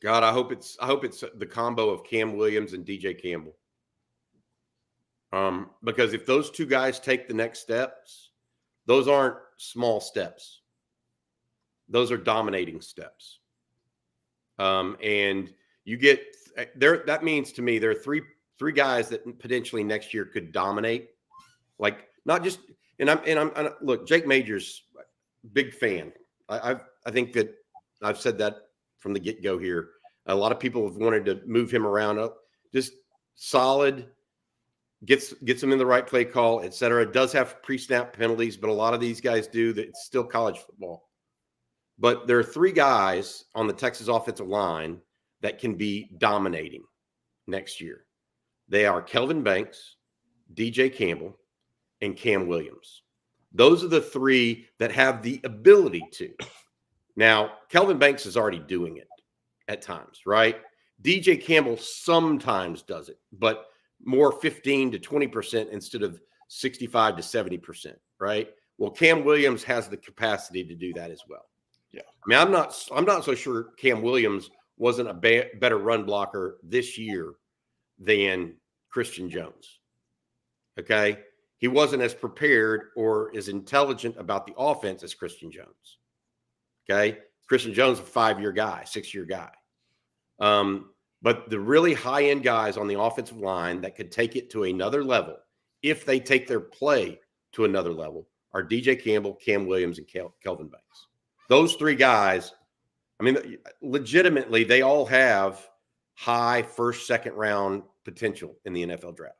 [SPEAKER 2] God, I hope it's the combo of Cam Williams and DJ Campbell. Because if those two guys take the next steps, those aren't small steps. Those are dominating steps. And you get there. That means to me, there are three guys that potentially next year could dominate. Like not just, and I'm look, Jake Majors, big fan. I think that I've said that from the get-go here. A lot of people have wanted to move him around. Just solid, gets him in the right play call, et cetera. It does have pre-snap penalties, but a lot of these guys do. That it's still college football. But there are three guys on the Texas offensive line that can be dominating next year. They are Kelvin Banks, DJ Campbell, and Cam Williams. Those are the three that have the ability to. Now, Kelvin Banks is already doing it at times, right? DJ Campbell sometimes does it, but more 15 to 20% instead of 65 to 70%, right? Well, Cam Williams has the capacity to do that as well.
[SPEAKER 3] Yeah.
[SPEAKER 2] I mean, I'm not so sure Cam Williams wasn't a better run blocker this year than Christian Jones. Okay. He wasn't as prepared or as intelligent about the offense as Christian Jones. Okay. Christian Jones, a 5-year guy, 6-year guy. But the really high-end guys on the offensive line that could take it to another level, if they take their play to another level, are DJ Campbell, Cam Williams, and Kelvin Banks. Those three guys, I mean, legitimately, they all have high first, second round potential in the NFL draft.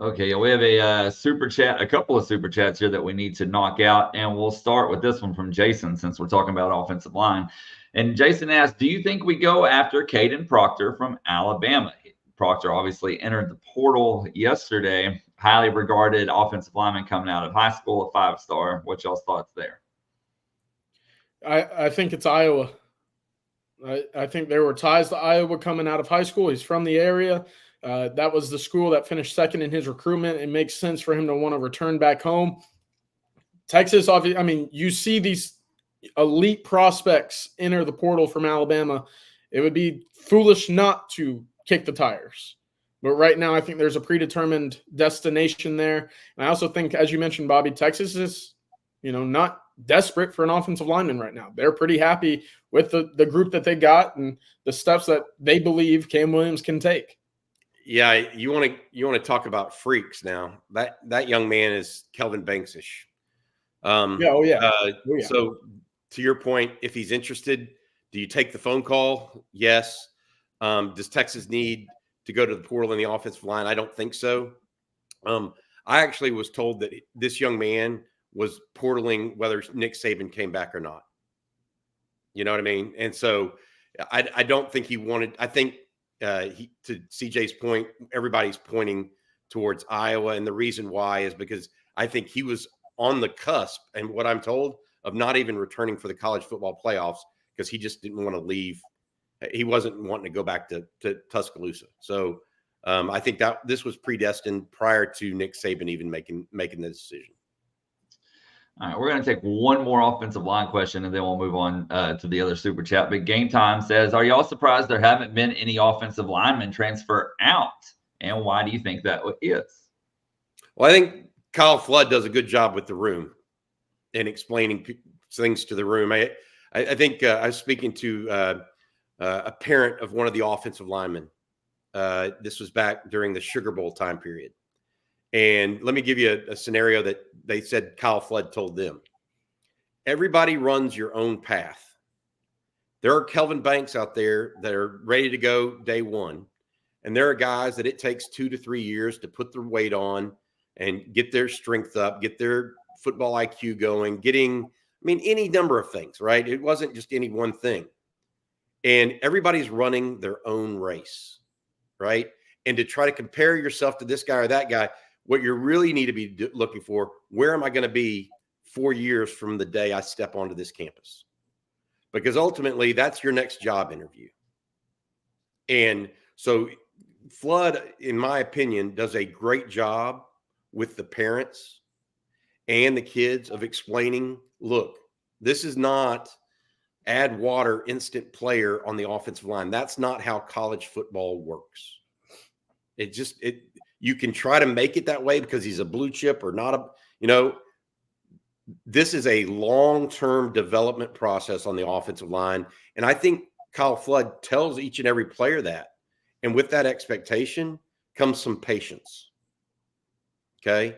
[SPEAKER 1] Okay, we have a couple of super chats here that we need to knock out, and we'll start with this one from Jason since we're talking about offensive line. And Jason asked, do you think we go after Caden Proctor from Alabama? Proctor obviously entered the portal yesterday, highly regarded offensive lineman coming out of high school, a 5-star. What's y'all's thoughts there?
[SPEAKER 3] I think it's Iowa. I think there were ties to Iowa coming out of high school. He's from the area. That was the school that finished second in his recruitment. It makes sense for him to want to return back home. Texas, obviously, I mean, you see these elite prospects enter the portal from Alabama. It would be foolish not to kick the tires. But right now, I think there's a predetermined destination there. And I also think, as you mentioned, Bobby, Texas is, not desperate for an offensive lineman right now. They're pretty happy with the group that they got and the steps that they believe Cam Williams can take.
[SPEAKER 2] Yeah, you want to talk about freaks now. That young man is Kelvin Banks-ish. So to your point, if he's interested, do you take the phone call? Yes. Does Texas need to go to the portal in the offensive line? I don't think so. I actually was told that this young man was portaling whether Nick Saban came back or not. You know what I mean? And so I don't think he wanted – I think to CJ's point, everybody's pointing towards Iowa. And the reason why is because I think he was on the cusp, and what I'm told, of not even returning for the college football playoffs because he just didn't want to leave. He wasn't wanting to go back to Tuscaloosa. So I think that this was predestined prior to Nick Saban even making the decision.
[SPEAKER 1] All right, we're going to take one more offensive line question, and then we'll move on to the other super chat. But Game Time says, are y'all surprised there haven't been any offensive linemen transfer out? And why do you think that is?
[SPEAKER 2] Well, I think Kyle Flood does a good job with the room and explaining things to the room. I think I was speaking to a parent of one of the offensive linemen. This was back during the Sugar Bowl time period. And let me give you a scenario that they said Kyle Flood told them. Everybody runs your own path. There are Kelvin Banks out there that are ready to go day one. And there are guys that it takes 2 to 3 years to put their weight on and get their strength up, get their football IQ going, any number of things, right? It wasn't just any one thing. And everybody's running their own race, right? And to try to compare yourself to this guy or that guy, what you really need to be looking for, where am I going to be 4 years from the day I step onto this campus? Because ultimately, that's your next job interview. And so Flood, in my opinion, does a great job with the parents and the kids of explaining, look, this is not add water instant player on the offensive line. That's not how college football works. You can try to make it that way because he's a blue chip or not this is a long-term development process on the offensive line. And I think Kyle Flood tells each and every player that. And with that expectation comes some patience. Okay.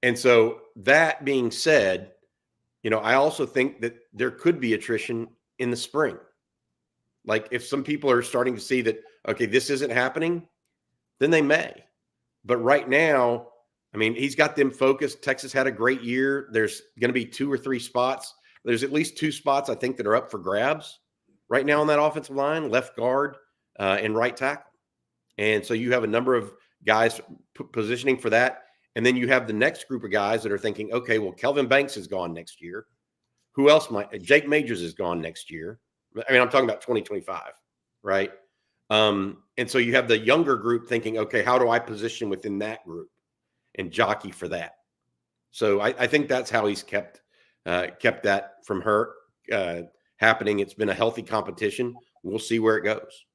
[SPEAKER 2] And so that being said, I also think that there could be attrition in the spring. Like if some people are starting to see that, okay, this isn't happening, then they may. But right now, he's got them focused. Texas had a great year. There's going to be 2 or 3 spots. There's at least 2 spots, I think, that are up for grabs right now on that offensive line, left guard and right tackle. And so you have a number of guys positioning for that. And then you have the next group of guys that are thinking, okay, well, Kelvin Banks is gone next year. Who else Jake Majors is gone next year. I'm talking about 2025, right? And so you have the younger group thinking, okay, how do I position within that group and jockey for that? So I think that's how he's kept that from happening. It's been a healthy competition. We'll see where it goes.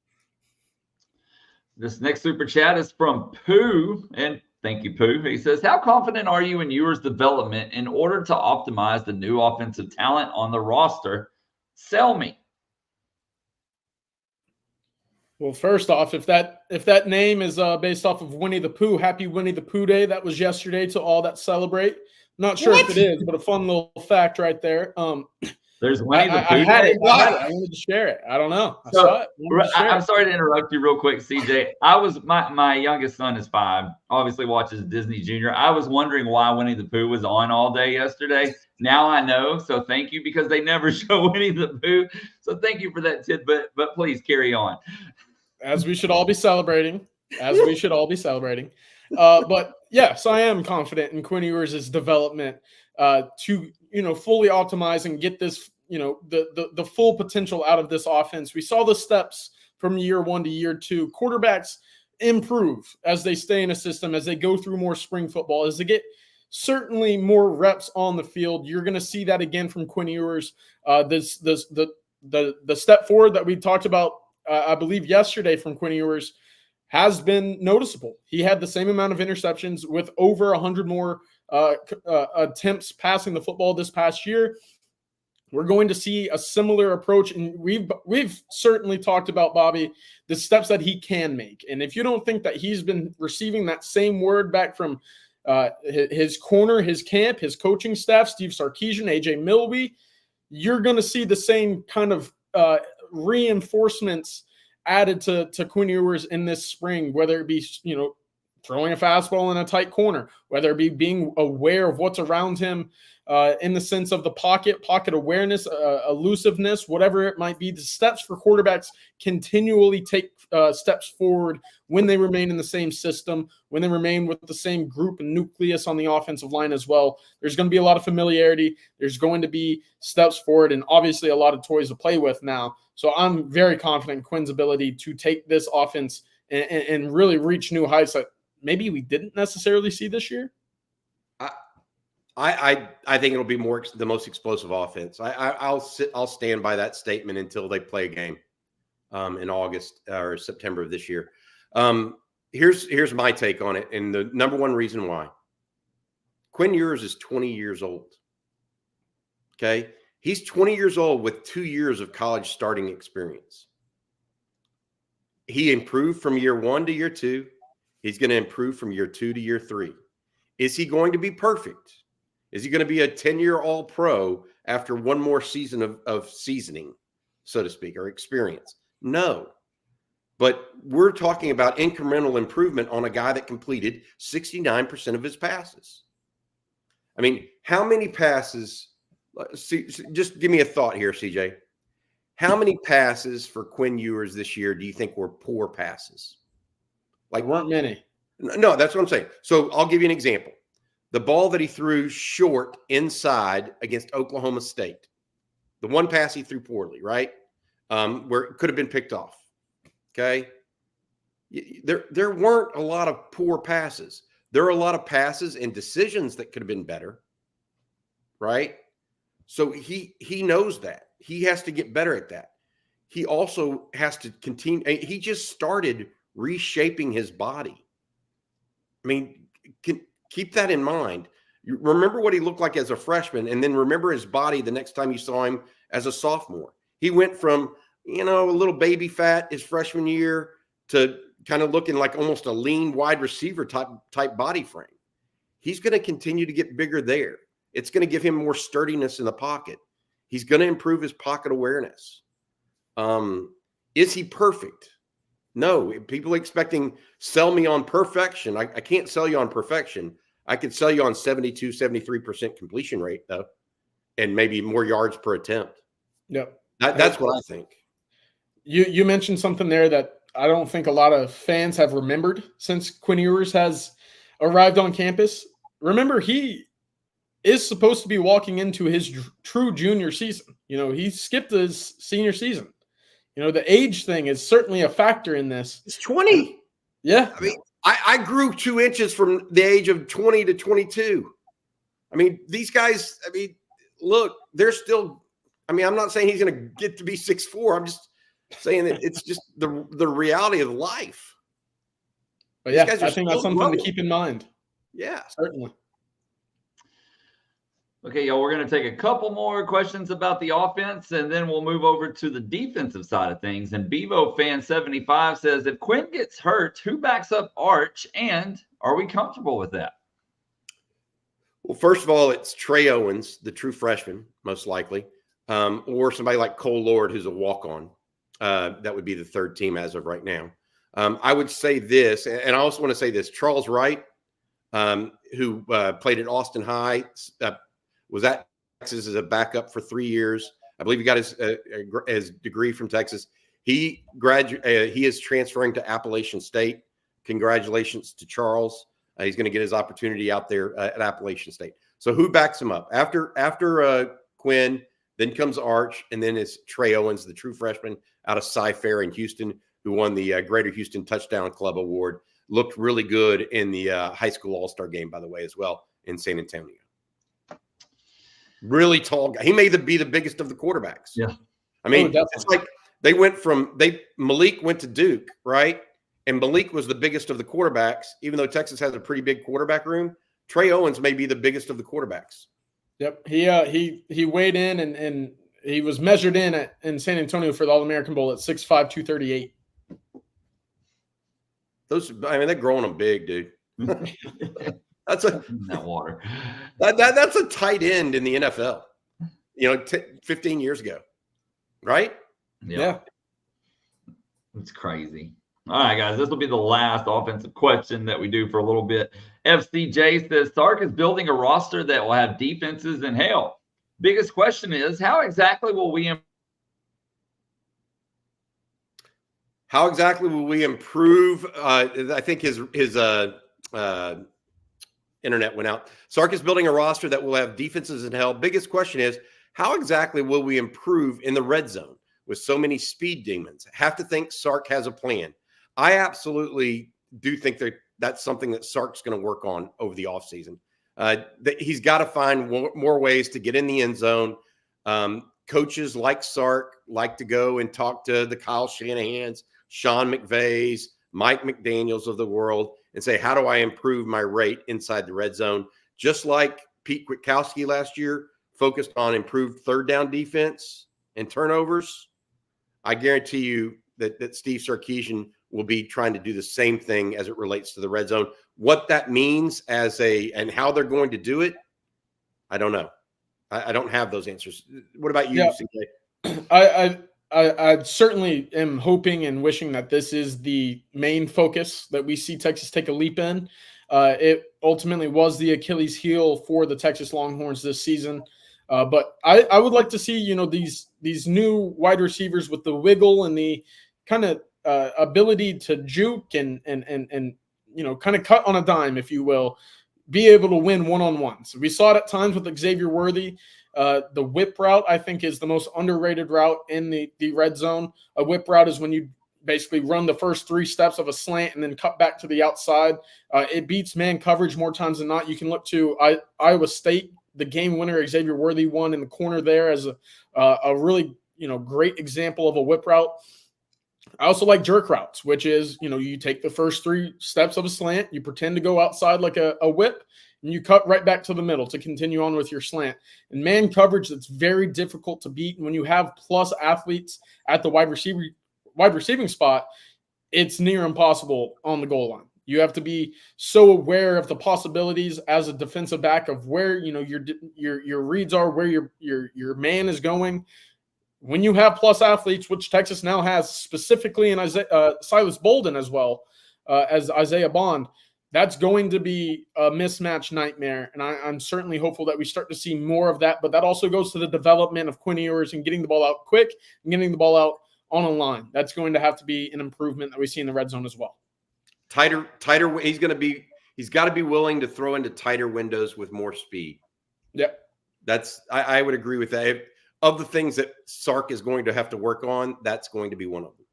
[SPEAKER 1] This next super chat is from Pooh, and thank you, Pooh. He says, how confident are you in Ewers' development in order to optimize the new offensive talent on the roster? Sell me.
[SPEAKER 3] Well, first off, if that name is based off of Winnie the Pooh, happy Winnie the Pooh Day. That was yesterday to all that celebrate. Not sure if it is, but a fun little fact right there.
[SPEAKER 1] There's Winnie the Pooh.
[SPEAKER 3] I had it. I wanted to share it. I don't know. I saw it.
[SPEAKER 1] I'm sorry to interrupt you real quick, CJ. My youngest son is 5, obviously watches Disney Junior. I was wondering why Winnie the Pooh was on all day yesterday. Now I know. So thank you, because they never show Winnie the Pooh. So thank you for that tidbit, but please carry on.
[SPEAKER 3] As we should all be celebrating. But yes, I am confident in Quinn Ewers' development to fully optimize and get this the full potential out of this offense. We saw the steps from year 1 to year 2. Quarterbacks improve as they stay in a system, as they go through more spring football, as they get certainly more reps on the field. You're going to see that again from Quinn Ewers. The step forward that we talked about, I believe yesterday from Quinn Ewers, has been noticeable. He had the same amount of interceptions with over 100 more attempts passing the football this past year. We're going to see a similar approach, and we've certainly talked about, Bobby, the steps that he can make. And if you don't think that he's been receiving that same word back from his corner, his camp, his coaching staff, Steve Sarkisian, AJ Milby, you're going to see the same kind of reinforcements added to Quinn Ewers in this spring, whether it be, throwing a fastball in a tight corner, whether it be being aware of what's around him in the sense of the pocket awareness, elusiveness, whatever it might be. The steps for quarterbacks continually take steps forward when they remain in the same system, when they remain with the same group and nucleus on the offensive line as well. There's going to be a lot of familiarity. There's going to be steps forward and obviously a lot of toys to play with now. So I'm very confident in Quinn's ability to take this offense and really reach new heights that maybe we didn't necessarily see this year.
[SPEAKER 2] I think it'll be the most explosive offense. I'll stand by that statement until they play a game in August or September of this year. Here's my take on it, and the number one reason why. Quinn Ewers is 20 years old. Okay, he's 20 years old with 2 years of college starting experience. He improved from year 1 to year 2. He's going to improve from year 2 to year 3. Is he going to be perfect? Is he going to be a 10-year All-Pro after one more season of seasoning, so to speak, or experience? No. But we're talking about incremental improvement on a guy that completed 69% of his passes. I mean, how many passes – just give me a thought here, CJ. How many passes for Quinn Ewers this year do you think were poor passes?
[SPEAKER 3] Like, weren't many.
[SPEAKER 2] No, that's what I'm saying. So I'll give you an example. The ball that he threw short inside against Oklahoma State, the one pass he threw poorly, right? Where it could have been picked off. Okay. There weren't a lot of poor passes. There are a lot of passes and decisions that could have been better. Right. So he knows that. He has to get better at that. He also has to continue. He just started reshaping his body. I mean, keep that in mind. You remember what he looked like as a freshman, and then remember his body the next time you saw him as a sophomore. He went from, a little baby fat his freshman year to kind of looking like almost a lean wide receiver type body frame. He's going to continue to get bigger there. It's going to give him more sturdiness in the pocket. He's going to improve his pocket awareness. Is he perfect? No. People expecting sell me on perfection. I can't sell you on perfection. I could sell you on 72, 73% completion rate, though, and maybe more yards per attempt.
[SPEAKER 3] Yep.
[SPEAKER 2] That's what I think.
[SPEAKER 3] You mentioned something there that I don't think a lot of fans have remembered since Quinn Ewers has arrived on campus. Remember, he is supposed to be walking into his true junior season. He skipped his senior season. The age thing is certainly a factor in this.
[SPEAKER 2] It's 20.
[SPEAKER 3] Yeah.
[SPEAKER 2] I mean, I grew 2 inches from the age of 20 to 22. I mean, these guys, look, they're still, I'm not saying he's going to get to be 6'4". I'm just saying that it's just the reality of life.
[SPEAKER 3] But yeah, I think that's something to keep in mind.
[SPEAKER 2] Yeah.
[SPEAKER 3] Certainly.
[SPEAKER 1] Okay, y'all, we're going to take a couple more questions about the offense, and then we'll move over to the defensive side of things. And Bevo Fan 75 says, if Quinn gets hurt, who backs up Arch, and are we comfortable with that?
[SPEAKER 2] Well, first of all, it's Trey Owens, the true freshman, most likely, or somebody like Cole Lord, who's a walk-on. That would be the third team as of right now. I would say this, and I also want to say this, Charles Wright, who played at Austin High, was at Texas as a backup for 3 years. I believe he got his degree from Texas. He is transferring to Appalachian State. Congratulations to Charles. He's going to get his opportunity out there at Appalachian State. So who backs him up? After Quinn, then comes Arch, and then it's Trey Owens, the true freshman out of Cy-Fair in Houston, who won the Greater Houston Touchdown Club Award. Looked really good in the high school all-star game, by the way, as well, in San Antonio. Really tall guy. He may be the biggest of the quarterbacks.
[SPEAKER 1] Yeah.
[SPEAKER 2] It's like Malik went to Duke, right? and Malik was the biggest of the quarterbacks, even though Texas has a pretty big quarterback room, Trey Owens may be the biggest of the quarterbacks.
[SPEAKER 3] Yep. He weighed in and he was measured in San Antonio for the All-American Bowl at 6'5", 238.
[SPEAKER 2] They're growing them big, dude. That's
[SPEAKER 1] that water.
[SPEAKER 2] That's a tight end in the NFL. 15 years ago, right?
[SPEAKER 3] Yeah.
[SPEAKER 1] It's crazy. All right, guys, this will be the last offensive question that we do for a little bit. FCJ says Sark is building a roster that will have defenses in hell. Biggest question is, how exactly will we
[SPEAKER 2] improve? I think his internet went out. Sark is building a roster that will have defenses in hell. Biggest question is, how exactly will we improve in the red zone with so many speed demons? Have to think Sark has a plan. I absolutely do think that's something that Sark's going to work on over the offseason. He's got to find more ways to get in the end zone. Coaches like Sark like to go and talk to the Kyle Shanahans, Sean McVays, Mike McDaniels of the world and say, how do I improve my rate inside the red zone? Just like Pete Kwiatkowski last year focused on improved third down defense and turnovers. I guarantee you that Steve Sarkisian will be trying to do the same thing as it relates to the red zone. What that means and how they're going to do it, I don't know. I don't have those answers. What about you, CJ?
[SPEAKER 3] I certainly am hoping and wishing that this is the main focus that we see Texas take a leap in. It ultimately was the Achilles heel for the Texas Longhorns this season. But I would like to see, these new wide receivers with the wiggle and the kind of ability to juke and kind of cut on a dime, if you will, be able to win one-on-ones. We saw it at times with Xavier Worthy. The whip route, I think, is the most underrated route in the red zone. A whip route is when you basically run the first 3 steps of a slant and then cut back to the outside. It beats man coverage more times than not. You can look to Iowa State, the game winner Xavier Worthy won in the corner there as a really great example of a whip route. I also like jerk routes, which is, you take the first 3 steps of a slant, you pretend to go outside like a whip, and you cut right back to the middle to continue on with your slant. And man coverage, that's very difficult to beat. And when you have plus athletes at the wide receiving spot, it's near impossible on the goal line. You have to be so aware of the possibilities as a defensive back of where your reads are, where your man is going. When you have plus athletes, which Texas now has specifically in Silas Bolden as well as Isaiah Bond, that's going to be a mismatch nightmare. And I'm certainly hopeful that we start to see more of that. But that also goes to the development of Quinn Ewers and getting the ball out quick and getting the ball out on a line. That's going to have to be an improvement that we see in the red zone as well.
[SPEAKER 2] Tighter. He's got to be willing to throw into tighter windows with more speed.
[SPEAKER 3] Yep.
[SPEAKER 2] I would agree with that. Of the things that Sark is going to have to work on, that's going to be one of them.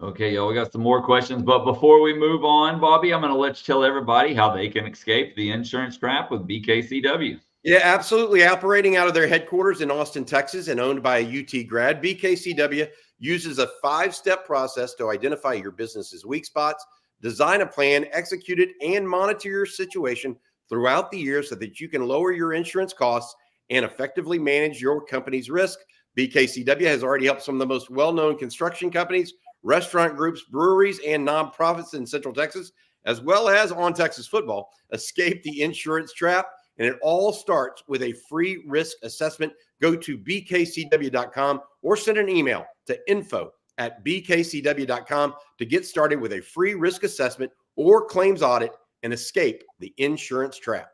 [SPEAKER 1] Okay, y'all, we got some more questions. But before we move on, Bobby, I'm going to let you tell everybody how they can escape the insurance trap with BKCW.
[SPEAKER 2] Yeah, absolutely. Operating out of their headquarters in Austin, Texas, and owned by a UT grad, BKCW uses a 5-step process to identify your business's weak spots, design a plan, execute it, and monitor your situation throughout the year so that you can lower your insurance costs and effectively manage your company's risk. BKCW has already helped some of the most well-known construction companies, restaurant groups, breweries, and nonprofits in Central Texas, as well as on Texas football, escape the insurance trap. And it all starts with a free risk assessment. Go to bkcw.com or send an email to info@bkcw.com to get started with a free risk assessment or claims audit and escape the insurance trap.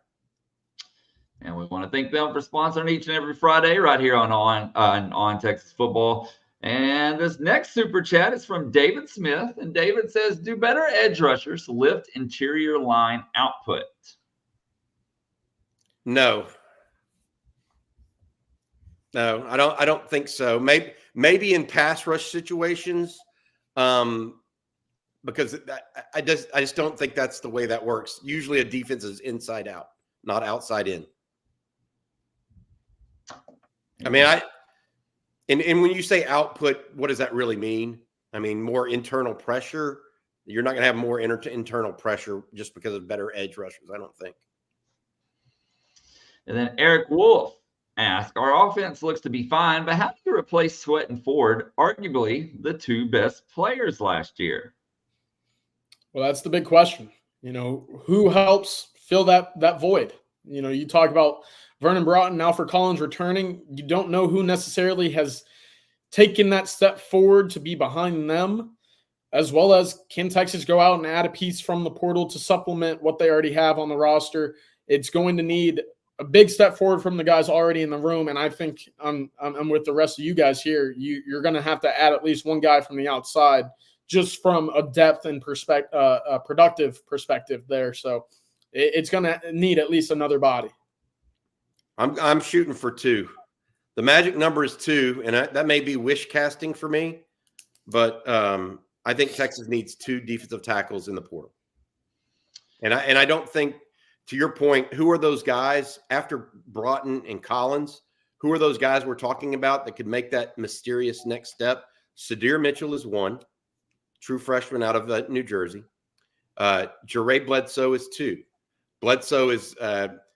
[SPEAKER 1] And we want to thank them for sponsoring each and every Friday right here on Texas Football. And this next super chat is from David Smith. And David says, do better edge rushers lift interior line output?
[SPEAKER 2] No, I don't think so. Maybe in pass rush situations, because I just don't think that's the way that works. Usually a defense is inside out, not outside in. I mean, and when you say output, what does that really mean? I mean, more internal pressure. You're not going to have more internal pressure just because of better edge rushers, I don't think.
[SPEAKER 1] And then Eric Wolf asked, our offense looks to be fine, but how do you replace Sweat and Ford, arguably the two best players last year?
[SPEAKER 3] Well, that's the big question. Who helps fill that void? You talk about Vernon Broughton, Alfred Collins returning. You don't know who necessarily has taken that step forward to be behind them, as well as can Texas go out and add a piece from the portal to supplement what they already have on the roster. It's going to need a big step forward from the guys already in the room, and I think I'm with the rest of you guys here. You're going to have to add at least one guy from the outside, just from a depth and productive perspective there. So it's going to need at least another body.
[SPEAKER 2] I'm shooting for 2. The magic number is 2, and that may be wish casting for me, but I think Texas needs 2 defensive tackles in the portal. And I don't think, to your point, who are those guys after Broughton and Collins? Who are those guys we're talking about that could make that mysterious next step? Sadir Mitchell is one, true freshman out of New Jersey. Jure Bledsoe is 2. Bledsoe is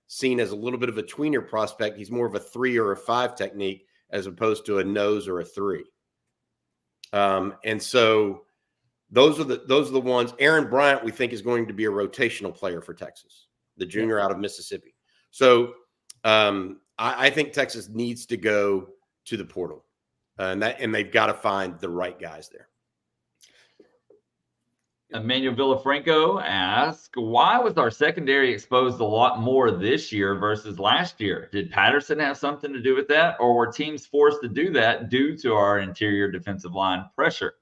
[SPEAKER 2] seen as a little bit of a tweener prospect. He's more of a 3 or a 5 technique as opposed to a nose or a 3. And so those are the ones. Aaron Bryant, we think, is going to be a rotational player for Texas, the junior out of Mississippi. So I think Texas needs to go to the portal, and they've got to find the right guys there.
[SPEAKER 1] Emmanuel Villafranco asks, why was our secondary exposed a lot more this year versus last year? Did Patterson have something to do with that, or were teams forced to do that due to our interior defensive line pressure?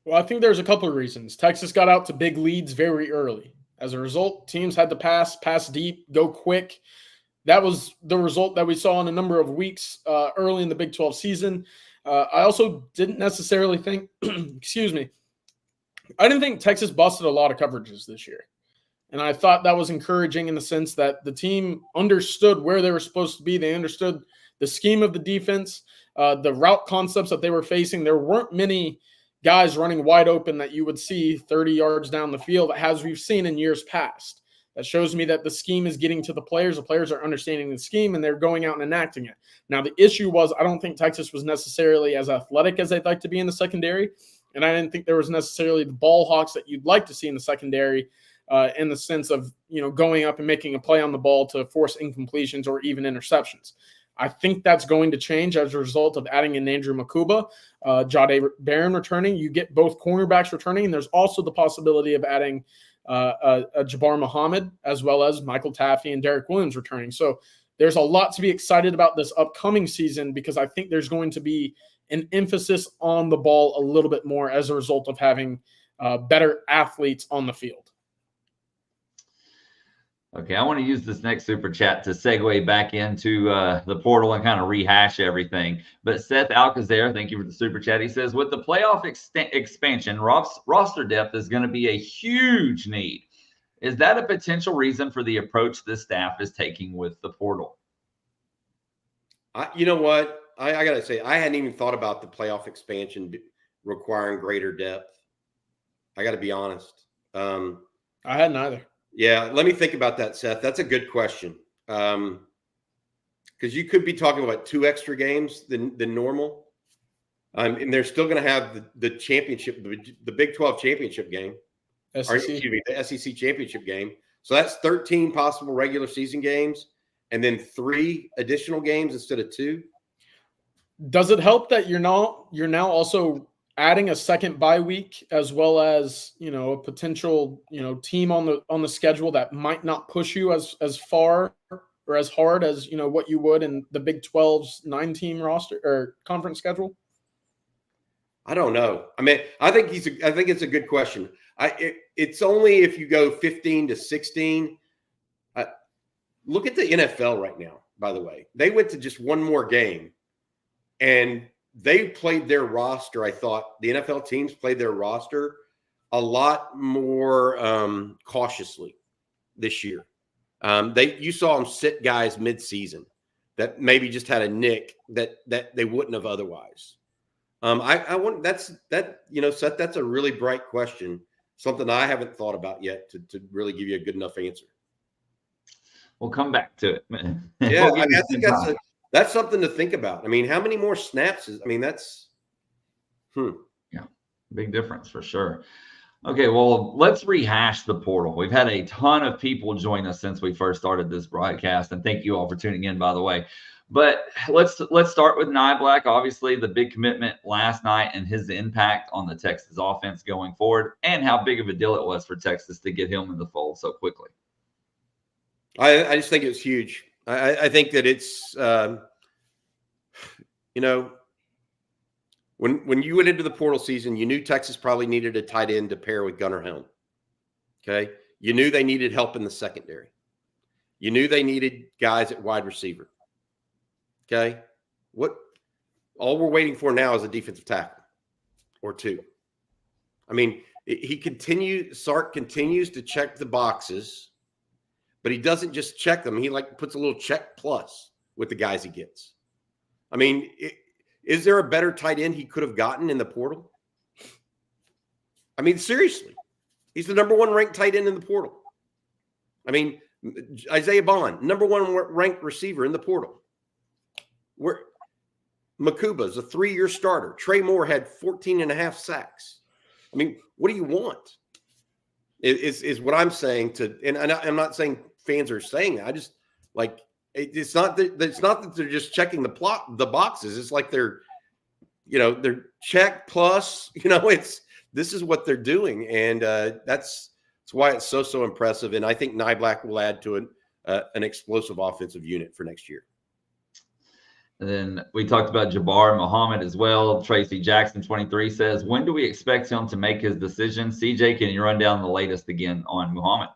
[SPEAKER 3] Well, I think there's a couple of reasons. Texas got out to big leads very early. As a result, teams had to pass deep, go quick. That was the result that we saw in a number of weeks early in the Big 12 season. I also didn't necessarily think, excuse me, I didn't think Texas busted a lot of coverages this year. And I thought that was encouraging in the sense that the team understood where they were supposed to be. They understood the scheme of the defense, the route concepts that they were facing. There weren't many guys running wide open that you would see 30 yards down the field, as we've seen in years past. That shows me that the scheme is getting to the players. The players are understanding the scheme, and they're going out and enacting it. Now, the issue was I don't think Texas was necessarily as athletic as they'd like to be in the secondary, and I didn't think there was necessarily the ball hawks that you'd like to see in the secondary in the sense of, going up and making a play on the ball to force incompletions or even interceptions. I think that's going to change as a result of adding in Andrew Makuba, Jade Barron returning. You get both cornerbacks returning, and there's also the possibility of adding a Jabbar Muhammad as well as Michael Taffy and Derek Williams returning. So there's a lot to be excited about this upcoming season because I think there's going to be an emphasis on the ball a little bit more as a result of having better athletes on the field.
[SPEAKER 1] Okay, I want to use this next super chat to segue back into the portal and kind of rehash everything. But Seth Alcazer, thank you for the super chat. He says, with the playoff expansion, roster depth is going to be a huge need. Is that a potential reason for the approach this staff is taking with the portal?
[SPEAKER 2] You know what? I got to say, I hadn't even thought about the playoff expansion requiring greater depth. I got to be honest.
[SPEAKER 3] I hadn't either.
[SPEAKER 2] Yeah, let me think about that, Seth. That's a good question. Because you could be talking about 2 extra games than normal. And they're still going to have the championship, the Big 12 championship game. The SEC championship game. So that's 13 possible regular season games and then 3 additional games instead of 2. Does it help that you're now also adding a second bye week as well as, a potential, team on the schedule that might not push you as far or as hard as, what you would in the Big 12's 9-team roster or conference schedule? I don't know. I mean, I think it's a good question. It's only if you go 15 to 16. Look at the NFL right now, by the way. They went to just one more game and they played their roster. I thought the NFL teams played their roster a lot more cautiously this year. You saw them sit guys mid-season that maybe just had a nick that they wouldn't have otherwise. I want Seth, that's a really bright question. Something I haven't thought about yet to really give you a good enough answer.
[SPEAKER 1] We'll come back to it.
[SPEAKER 2] Yeah, I think that's something to think about. I mean, how many more snaps that's
[SPEAKER 1] yeah, big difference for sure. Okay, well, let's rehash the portal. We've had a ton of people join us since we first started this broadcast, and thank you all for tuning in, by the way. But let's start with Niblack. Obviously, the big commitment last night and his impact on the Texas offense going forward, and how big of a deal it was for Texas to get him in the fold so quickly.
[SPEAKER 2] I just think it's huge. I think that it's when you went into the portal season, you knew Texas probably needed a tight end to pair with Gunnar Helm. Okay, you knew they needed help in the secondary. You knew they needed guys at wide receiver. Okay, all we're waiting for now is a defensive tackle or two. I mean, Sark continues to check the boxes, but he doesn't just check them. He puts a little check plus with the guys he gets. I mean, is there a better tight end he could have gotten in the portal? I mean, seriously, he's the number 1 ranked tight end in the portal. I mean, Isaiah Bond, number 1 ranked receiver in the portal. Makuba's a 3-year starter. Trey Moore had 14.5 sacks. I mean, what do you want? Is what I'm saying and I'm not saying fans are saying that. I just it's not that they're just checking the boxes. It's like they're check plus. This is what they're doing, and that's why it's so impressive. And I think Niblack will add to an explosive offensive unit for next year.
[SPEAKER 1] And then we talked about Jabbar Muhammad as well. Tracy Jackson 23 says, when do we expect him to make his decision? CJ, can you run down the latest again on Muhammad?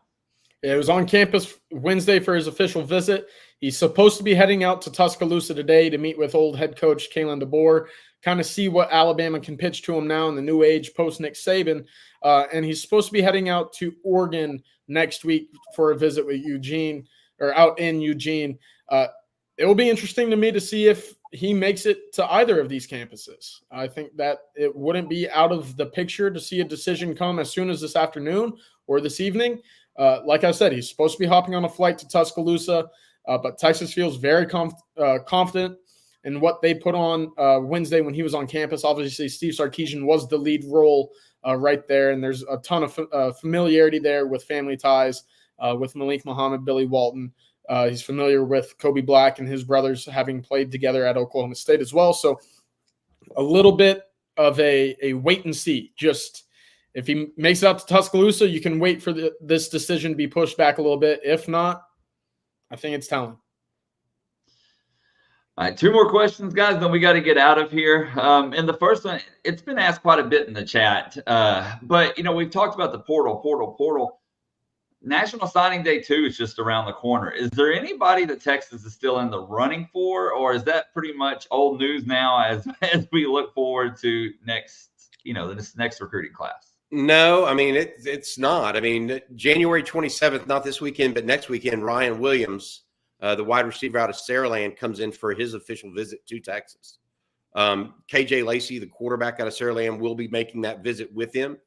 [SPEAKER 3] Yeah, he was on campus Wednesday for his official visit. He's supposed to be heading out to Tuscaloosa today to meet with old head coach Kalen DeBoer, kind of see what Alabama can pitch to him now in the new age post Nick Saban. And he's supposed to be heading out to Oregon next week for a visit with Eugene, or out in Eugene. It will be interesting to me to see if he makes it to either of these campuses. I think that it wouldn't be out of the picture to see a decision come as soon as this afternoon or this evening. Like I said, he's supposed to be hopping on a flight to Tuscaloosa, but Texas feels very confident in what they put on Wednesday when he was on campus. Obviously, Steve Sarkisian was the lead role right there, and there's a ton of familiarity there with family ties with Malik Muhammad, Billy Walton. He's familiar with Kobe Black and his brothers having played together at Oklahoma State as well. So a little bit of a wait and see. Just if he makes it out to Tuscaloosa, you can wait for this decision to be pushed back a little bit. If not, I think it's telling.
[SPEAKER 1] All right, 2 more questions, guys, then we got to get out of here. And the first one, it's been asked quite a bit in the chat. But, we've talked about the portal. National Signing Day 2 is just around the corner. Is there anybody that Texas is still in the running for, or is that pretty much old news now as we look forward to this next recruiting class?
[SPEAKER 2] No, I mean, it's not. I mean, January 27th, not this weekend, but next weekend, Ryan Williams, the wide receiver out of Saraland, comes in for his official visit to Texas. KJ Lacey, the quarterback out of Saraland, will be making that visit with him.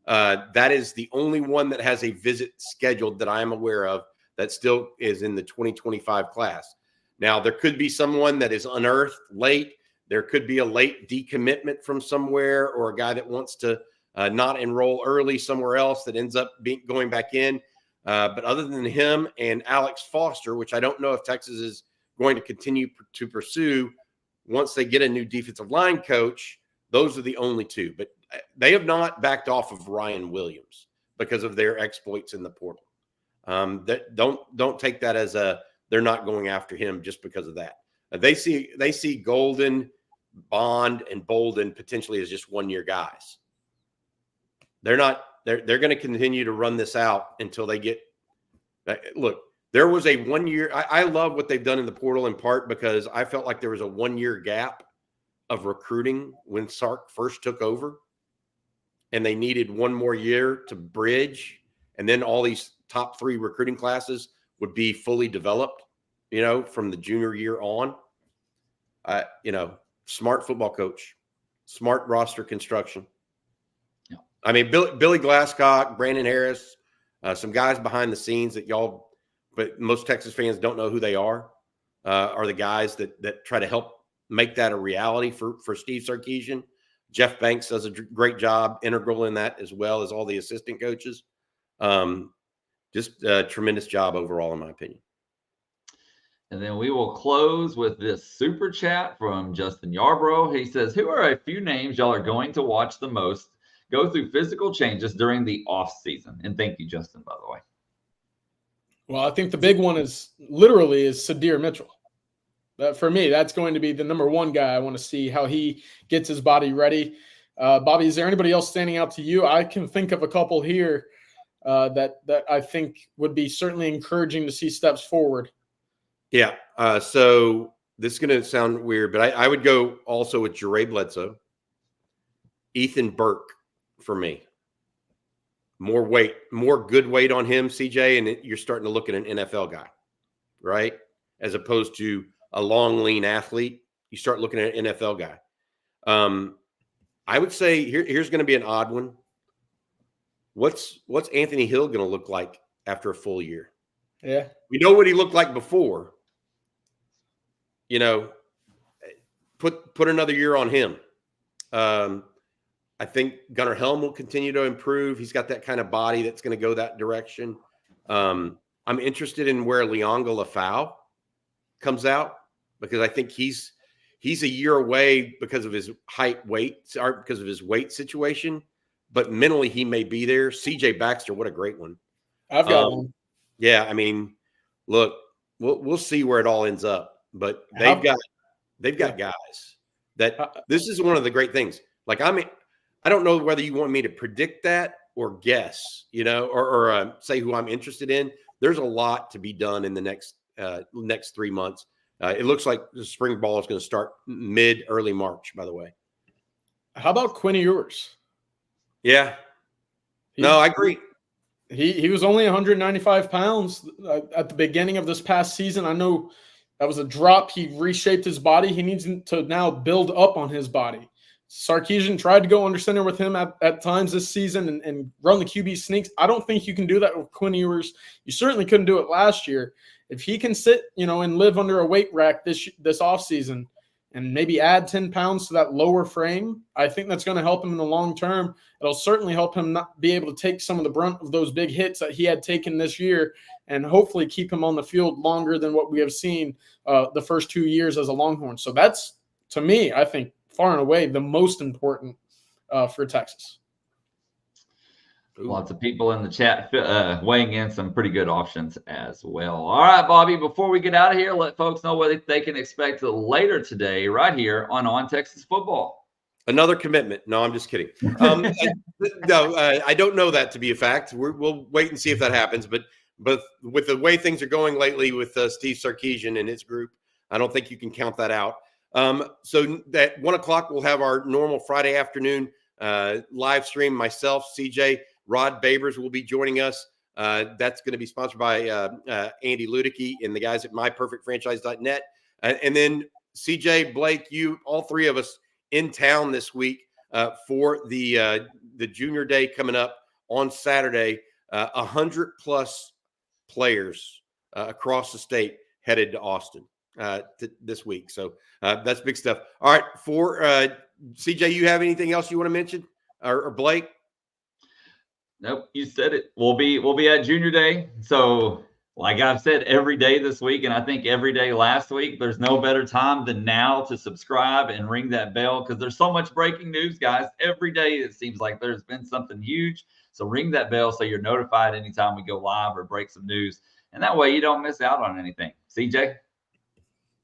[SPEAKER 2] That is the only one that has a visit scheduled that I am aware of that still is in the 2025 class. Now, there could be someone that is unearthed late. There could be a late decommitment from somewhere, or a guy that wants to not enroll early somewhere else that ends up going back in. But other than him and Alex Foster, which I don't know if Texas is going to continue to pursue once they get a new defensive line coach, those are the only 2. But they have not backed off of Ryan Williams because of their exploits in the portal. Don't take that as they're not going after him just because of that. They see Golden, Bond, and Bolden potentially as just 1-year guys. They're going to continue to run this out until they get. Look, there was a 1-year. I love what they've done in the portal in part because I felt like there was a 1-year gap of recruiting when Sark first took over, and they needed 1 more year to bridge, and then all these top 3 recruiting classes would be fully developed, from the junior year on. Smart football coach. smart roster construction.
[SPEAKER 1] Yeah.
[SPEAKER 2] I mean, Billy Glasscock, Brandon Harris, some guys behind the scenes that but most Texas fans don't know who they are the guys that try to help make that a reality for Steve Sarkisian. Jeff Banks does a great job, integral in that, as well as all the assistant coaches. Just a tremendous job overall, in my opinion.
[SPEAKER 1] And then we will close with this super chat from Justin Yarbrough. He says, who are a few names y'all are going to watch the most go through physical changes during the off season? And thank you, Justin, by the way.
[SPEAKER 3] Well, I think the big one is Sadir Mitchell. For me, that's going to be the number one guy. I want to see how he gets his body ready. Bobby, is there anybody else standing out to you? I can think of a couple here that I think would be certainly encouraging to see steps forward.
[SPEAKER 2] Yeah. So this is going to sound weird, but I would go also with Jure Bledsoe, Ethan Burke for me. More weight, more good weight on him, CJ, and you're starting to look at an NFL guy, right? As opposed to a long, lean athlete. You start looking at an NFL guy. I would say here's going to be an odd one. What's Anthony Hill going to look like after a full year?
[SPEAKER 3] Yeah.
[SPEAKER 2] We know what he looked like before. You know, put another year on him. I think Gunnar Helm will continue to improve. He's got that kind of body that's going to go that direction. I'm interested in where Leonga Lafau comes out because I think he's a year away because of his weight situation, but mentally he may be there. CJ Baxter, what a great one.
[SPEAKER 3] I've got one.
[SPEAKER 2] Yeah, I mean, look, we'll see where it all ends up. But they've got guys that this is one of the great things. Like, I don't know whether you want me to predict that or guess, you know, or say who I'm interested in. There's a lot to be done in the next 3 months. It looks like the spring ball is going to start early March, by the way.
[SPEAKER 3] How about Quinn Ewers?
[SPEAKER 2] Yeah. No, I agree.
[SPEAKER 3] He was only 195 pounds at the beginning of this past season. I know that was a drop. He reshaped his body. He needs to now build up on his body. Sarkisian tried to go under center with him at times this season and run the QB sneaks. I don't think you can do that with Quinn Ewers. You certainly couldn't do it last year. If he can sit, you know, and live under a weight rack this offseason and maybe add 10 pounds to that lower frame, I think that's going to help him in the long term. It'll certainly help him not be able to take some of the brunt of those big hits that he had taken this year and hopefully keep him on the field longer than what we have seen the first 2 years as a Longhorn. So that's, to me, I think, far and away the most important for Texas.
[SPEAKER 1] Lots of people in the chat weighing in some pretty good options as well. All right, Bobby, before we get out of here, let folks know what they can expect later today right here on Texas Football.
[SPEAKER 2] Another commitment. No, I'm just kidding. I don't know that to be a fact. We'll wait and see if that happens. But with the way things are going lately with Steve Sarkisian and his group, I don't think you can count that out. So at 1 o'clock, we'll have our normal Friday afternoon live stream. Myself, CJ, Rod Babers will be joining us. That's going to be sponsored by Andy Ludicky and the guys at myperfectfranchise.net. And then CJ, Blake, all three of us in town this week for the Junior Day coming up on Saturday. 100+ players across the state headed to Austin this week. So that's big stuff. All right. For CJ, you have anything else you want to mention or Blake?
[SPEAKER 1] Nope, you said it. We'll be at Junior Day. So, like I've said every day this week, and I think every day last week, there's no better time than now to subscribe and ring that bell because there's so much breaking news, guys. Every day it seems like there's been something huge. So ring that bell so you're notified anytime we go live or break some news, and that way you don't miss out on anything. CJ?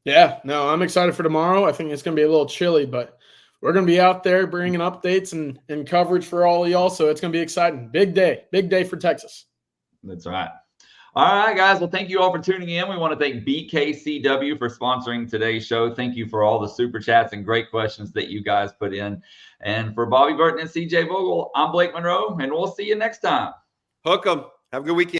[SPEAKER 3] Yeah, no, I'm excited for tomorrow. I think it's going to be a little chilly, but we're going to be out there bringing updates and coverage for all of y'all. So it's going to be exciting. Big day for Texas.
[SPEAKER 1] That's right. All right, guys. Well, thank you all for tuning in. We want to thank BKCW for sponsoring today's show. Thank you for all the super chats and great questions that you guys put in. And for Bobby Burton and CJ Vogel, I'm Blake Monroe, and we'll see you next time.
[SPEAKER 2] Hook 'em. Have a good weekend.